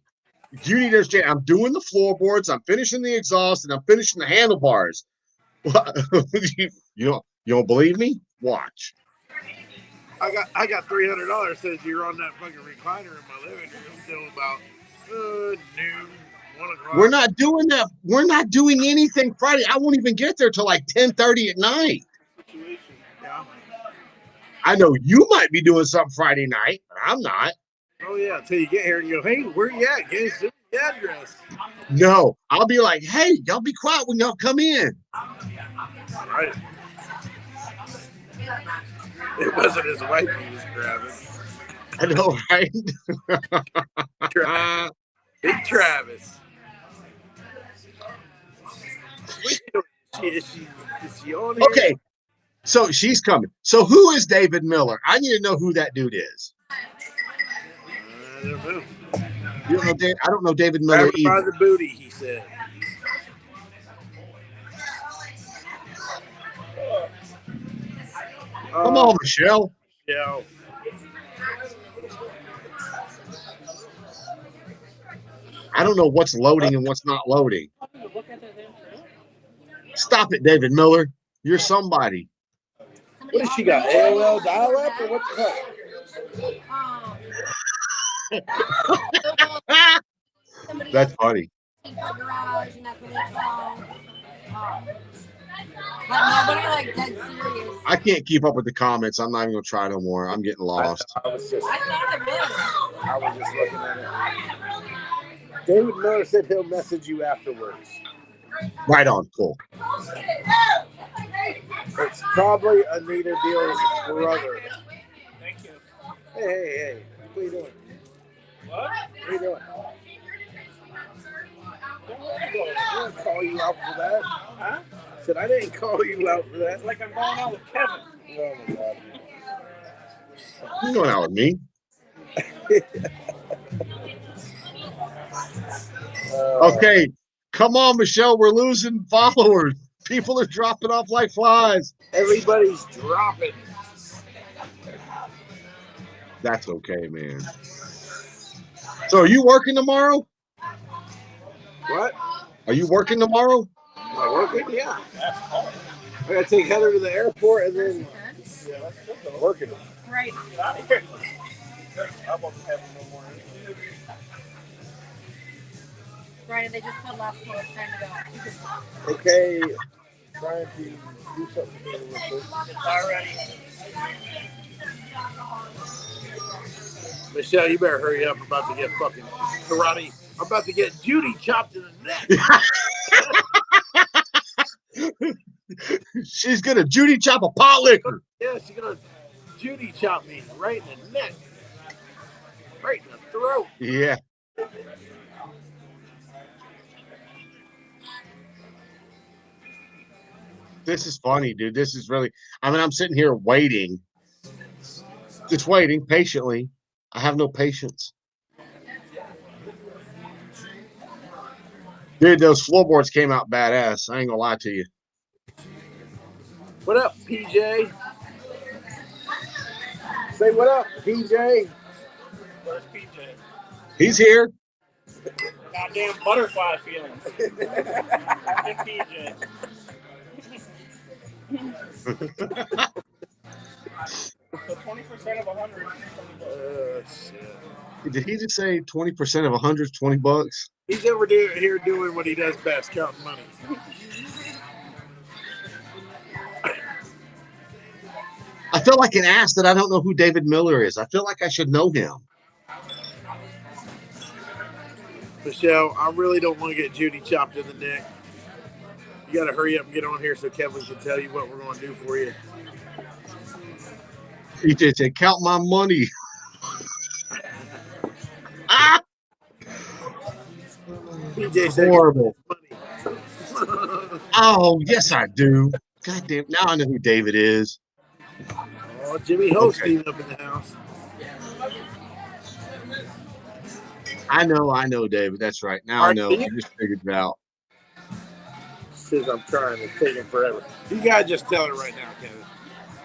You need to understand, I'm doing the floorboards, I'm finishing the exhaust, and I'm finishing the handlebars. You don't believe me? Watch. I got $300 since you're on that fucking recliner in my living room till about noon, 1 o'clock. We're not doing that. We're not doing anything Friday. I won't even get there till like 10:30 at night. Yeah. I know you might be doing something Friday night, but I'm not. Oh yeah, until you get here and you go, hey, where you at? Give us the address. No, I'll be like, hey, y'all be quiet when y'all come in. Right. It wasn't his wife he was grabbing. I know, right? Big Travis. Is she on here? Okay, so she's coming. So who is David Miller? I need to know who that dude is. I don't know. You don't know I don't know David Miller Grab her by either. the booty, he said. Come on, Michelle. Yeah. I don't know what's loading and what's not loading. Look at that damn trailer. Stop it, David Miller. You're somebody. What has she got? AOL dial-up or what the fuck? That's funny. garage and that's really tall. But nobody like dead serious. I can't keep up with the comments. I'm not even gonna try no more. I'm getting lost. I was just I thought it was. I was just looking at it. David Miller said he'll message you afterwards. Right on, cool. It's probably Anita Deal's brother. Thank you. Hey. What are you doing? What? What are you doing? I didn't call you out for that. Huh? I said I didn't call you out for that. It's like I'm going out with Kevin. Oh my god. You're going out with me. Okay, come on, Michelle. We're losing followers. People are dropping off like flies. Everybody's dropping. That's okay, man. So, are you working tomorrow? What? Are you working tomorrow? Am I working? Yeah. I gotta take Heather to the airport and then working. Right. I won't have no more. Right, they just put last one time ago. Okay. Trying to do something real quick. Already. Michelle, you better hurry up. I'm about to get fucking karate. I'm about to get Judy chopped in the neck. She's gonna Judy chop a pot liquor. Yeah, she's gonna Judy chop me right in the neck. Right in the throat. Yeah. This is funny, dude. This is really, I mean, I'm sitting here waiting. Just waiting patiently. I have no patience. Dude, those floorboards came out badass. I ain't gonna lie to you. What up, PJ? Say what up, PJ. Where's PJ? He's here. Goddamn butterfly feelings. Fucking PJ. So 20% of 100. Shit. Did he just say 20% of 100 is $20? He's over here doing what he does best, counting money. I feel like an ass that I don't know who David Miller is. I feel like I should know him. Michelle, I really don't want to get Judy chopped in the neck. You got to hurry up and get on here so Kevin can tell you what we're going to do for you. He just said, count my money. Ah! PJ said, Horrible. money. Oh, yes, I do. God damn. Now I know who David is. Oh, Jimmy Holstein up in the house. I know, David. That's right. Now I know. I just figured it out. Says I'm trying. It's taking forever. You got to just tell her right now, Kevin.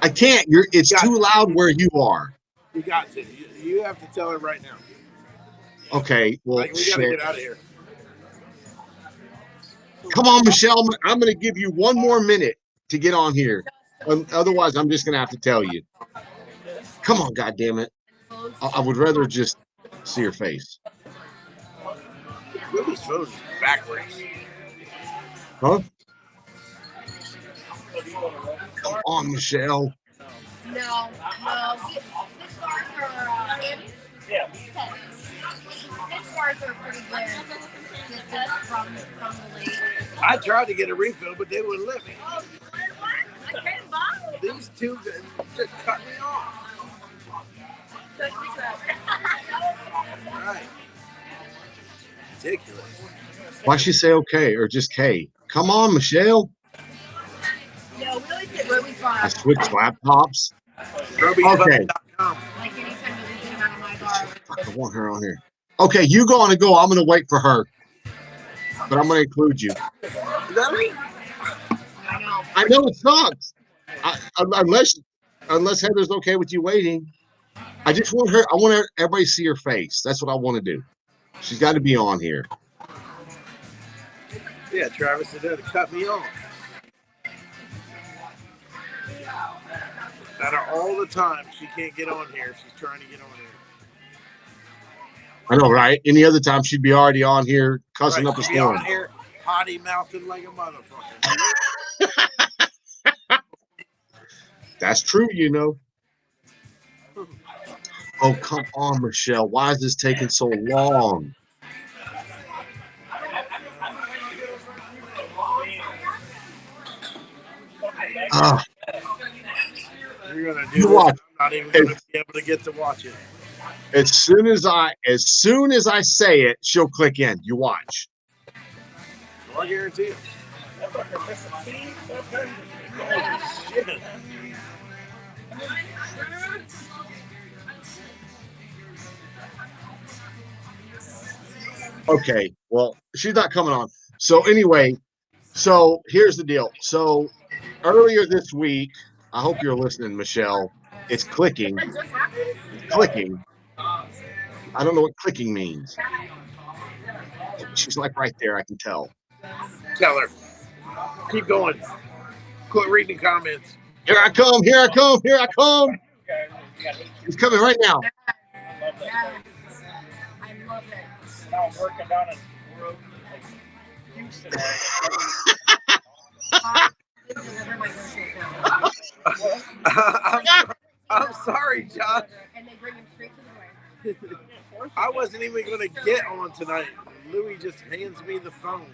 I can't. It's too loud where you are. You got to. You have to tell her right now. Okay. Well, Like, we got to shit. get out of here. Come on, Michelle. I'm going to give you one more minute to get on here. Otherwise, I'm just going to have to tell you. Come on, goddammit. I would rather just see your face. Lily's phone is backwards. Huh? Come on, Michelle. No. This bars are Yeah. this bars are pretty good. Distance from the lake. I tried to get a refill, but they wouldn't let me. Oh, I can't bottle. These two just cut me off. Right. Ridiculous. Why she say okay or just K? Come on, Michelle. No, really said really I fun. switched laptops. RobyFun.com. Like anytime that we get out of my bar. Fuck, I want her on here. Okay, you go on and go. I'm going to wait for her. But I'm going to include you. Really? I know. I know it sucks. Unless Heather's okay with you waiting. I just want her. I want everybody to see her face. That's what I want to do. She's got to be on here. Yeah, Travis said that to cut me off. Out of all the time she can't get on here, she's trying to get on here. I know, right? Any other time she'd be already on here cussing Right, up a she'd be on storm. here potty mouthing like a motherfucker. That's true, you know. Oh, come on, Michelle. Why is this taking so long? Ah, You're gonna do You this. watch. I'm not even gonna be able to get to watch it. as soon as I say it, she'll click in. You watch. I guarantee you. That fucker missing teeth. Okay. Holy shit. Okay, well, she's not coming on. So anyway, so here's the deal. So earlier this week, I hope you're listening, Michelle. It's clicking. That just happened? It's clicking. I don't know what clicking means. She's like right there, I can tell. Tell her. Keep going. Quit reading the comments. Here I come, here I come, here I come. Okay. You got He's coming right now. I love that. Yes. I love it. Now I'm working down in road, like Houston. Deliver my groceries now. I'm sorry, John. And they bring them straight to the door. I wasn't even going to get on tonight. Louis just hands me the phone.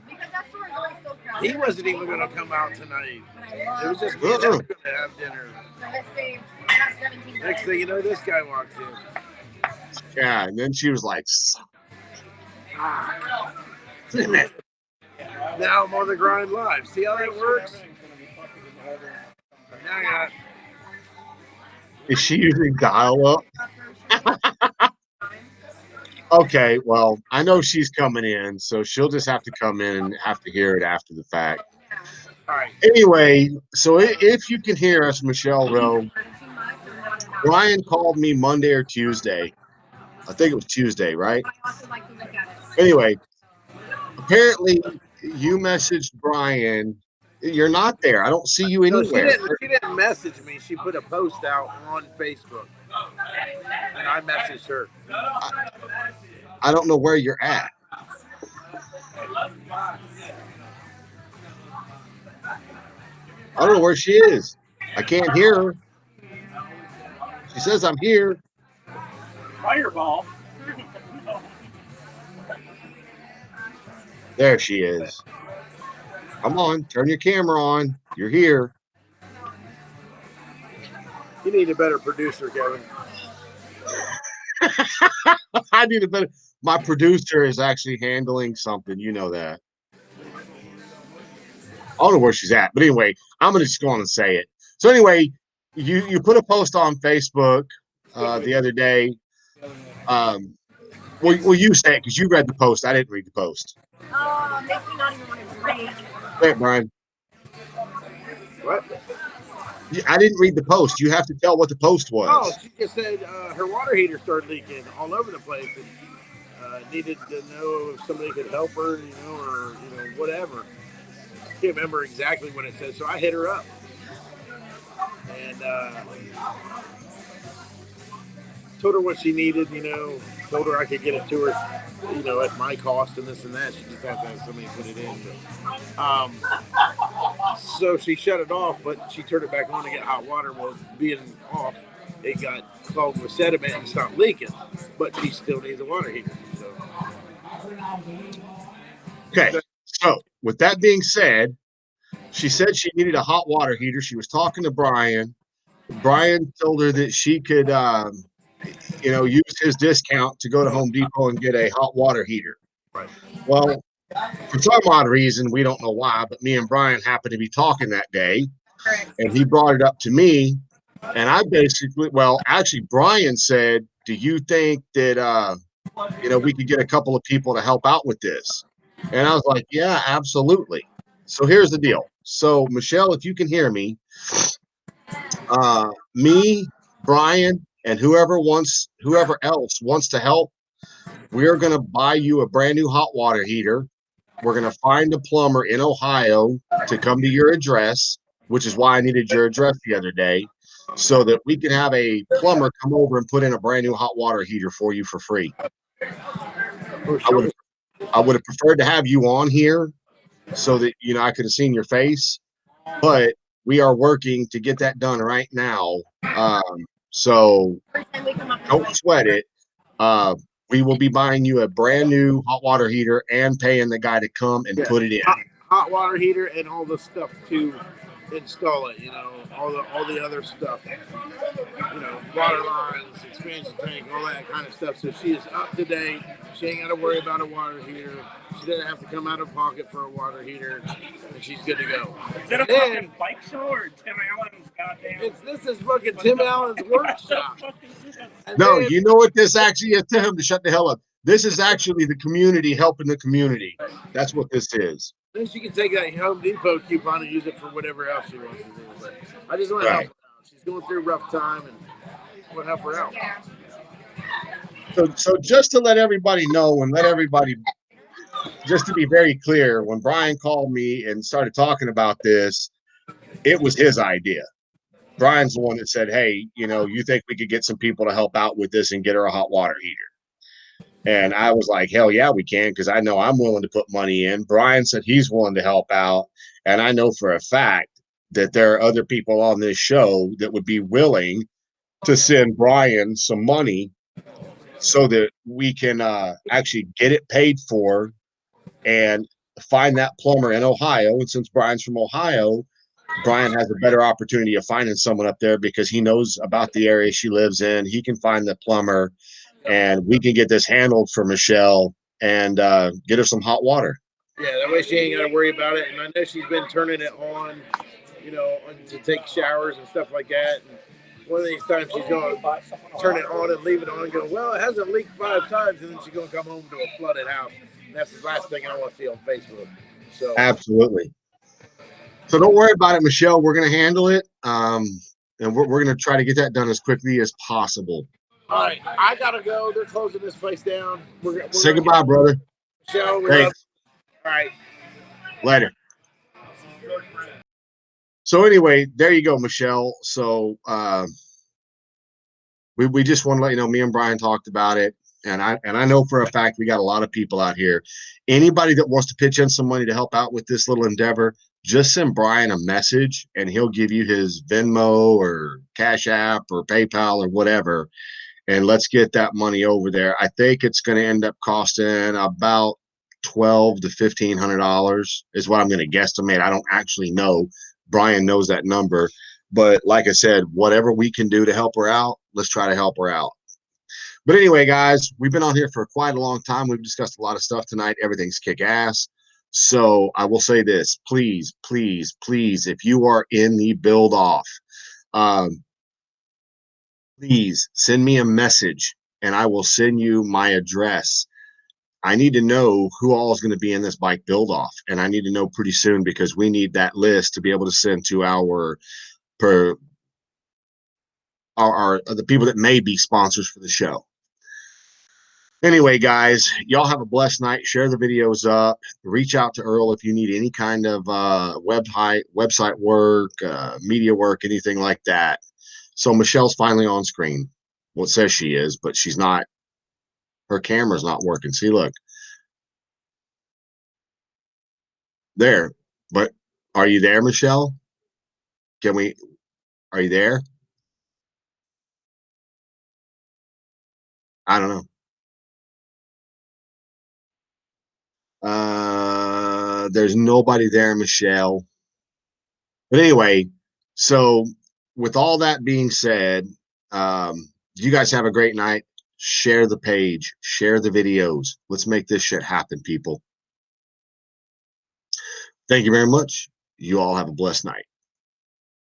Because that store is always so crowded. He wasn't even going to come out tonight. But I love It was just me and him going to have dinner. So let's say I got 17 Next thing you know, this guy walks in. Yeah, and then she was like, Ah. Now I'm on the grind live. See how that works? Now I got is she using dial up? Okay, well, I know she's coming in, so she'll just have to come in and have to hear it after the fact. all right. Anyway, so if you can hear us, Michelle Rowe, Brian called me Monday or Tuesday. I think it was Tuesday, right? I also like to look at it. Anyway, apparently you messaged Brian. You're not there. I don't see you No, she anywhere. didn't. She didn't message me. She put a post out on Facebook, and I messaged her. I don't know where you're at. I don't know where she is. I can't hear her. She says I'm here. Fireball. There she is. Come on, turn your camera on. You're here. You need a better producer, Kevin. I need a better. My producer is actually handling something. You know that. I don't know where she's at, but anyway, I'm gonna just go on and say it. So anyway, you put a post on Facebook the other day. Well, you say it because you read the post. I didn't read the post. Makes me not even want to drink. Wait, Brian. What? I didn't read the post. You have to tell what the post was. Oh, she just said her water heater started leaking all over the place, and needed to know if somebody could help her, or whatever. I can't remember exactly what it said, so I hit her up, and told her what she needed. Told her I could get it to her, at my cost and this and that. She just had to have somebody put it in. But, so she shut it off, but she turned it back on to get hot water. Well, being off, it got clogged with sediment and stopped leaking. But she still needs a water heater. So. Okay. So with that being said, she said she needed a hot water heater. She was talking to Brian. Brian told her that she could, use his discount to go to Home Depot and get a hot water heater. Right. Well, for some odd reason, we don't know why, but me and Brian happened to be talking that day, and he brought it up to me, and I actually, Brian said, do you think that, we could get a couple of people to help out with this? And I was like, yeah, absolutely. So here's the deal. So Michelle, if you can hear me, me, Brian, and whoever else wants to help, we're going to buy you a brand new hot water heater. We're going to find a plumber in Ohio to come to your address, which is why I needed your address the other day, so that we can have a plumber come over and put in a brand new hot water heater for you for free. I would have preferred to have you on here so that, I could have seen your face, but we are working to get that done right now. So don't sweat it. We will be buying you a brand new hot water heater and paying the guy to come and put it in. Hot water heater and all the stuff to install it, all the other stuff, water lines, expansion tank, all that kind of stuff. So she is up to date. She ain't got to worry about a water heater. She doesn't have to come out of pocket for a water heater, and she's good to go. Is it a fucking bike show or Tim Allen's goddamn? This is fucking Tim Allen's workshop. No, you know what this actually is? Tell him to shut the hell up. This is actually the community helping the community. That's what this is. Then she can take that Home Depot coupon and use it for whatever else she wants to do. But I just want to help her out. She's going through a rough time, and we'll help her out. So just to let everybody know and just to be very clear, when Brian called me and started talking about this, it was his idea. Brian's the one that said, hey, you think we could get some people to help out with this and get her a hot water heater? And I was like, hell yeah, we can, because I know I'm willing to put money in. Brian said he's willing to help out. And I know for a fact that there are other people on this show that would be willing to send Brian some money so that we can actually get it paid for and find that plumber in Ohio. And since Brian's from Ohio, Brian has a better opportunity of finding someone up there because he knows about the area she lives in. He can find the plumber, and we can get this handled for Michelle and get her some hot water. Yeah, that way she ain't got to worry about it. And I know she's been turning it on, to take showers and stuff like that. And one of these times she's going to turn it on and leave it on and go, well, it hasn't leaked 5 times. And then she's going to come home to a flooded house. And that's the last thing I want to see on Facebook. So absolutely. So don't worry about it, Michelle. We're going to handle it. and we're going to try to get that done as quickly as possible. All right, I gotta go. They're closing this place down. We're Say gonna goodbye, brother. show. We love. Thanks. All right. Later. So anyway, there you go, Michelle. So we just want to let you know, me and Brian talked about it, and I know for a fact we got a lot of people out here. Anybody that wants to pitch in some money to help out with this little endeavor, just send Brian a message and he'll give you his Venmo or Cash App or PayPal or whatever, and let's get that money over there. I think it's going to end up costing about $1,200 to $1,500 is what I'm going to guesstimate. I don't actually know. Brian knows that number, but like I said, whatever we can do to help her out, let's try to help her out. But anyway, guys, we've been on here for quite a long time. We've discussed a lot of stuff tonight. Everything's kick ass. So I will say this, please, please, please, if you are in the build off, please send me a message and I will send you my address. I need to know who all is going to be in this bike build off, and I need to know pretty soon because we need that list to be able to send to the people that may be sponsors for the show. Anyway, guys, y'all have a blessed night. Share the videos up. Reach out to Earl if you need any kind of website work, media work, anything like that. So Michelle's finally on screen. Well, it says she is, but she's not. Her camera's not working. See, look. There. But are you there, Michelle? Are you there? I don't know. There's nobody there, Michelle. But anyway, so with all that being said, you guys have a great night. Share the page, share the videos. Let's make this shit happen, people. Thank you very much. You all have a blessed night.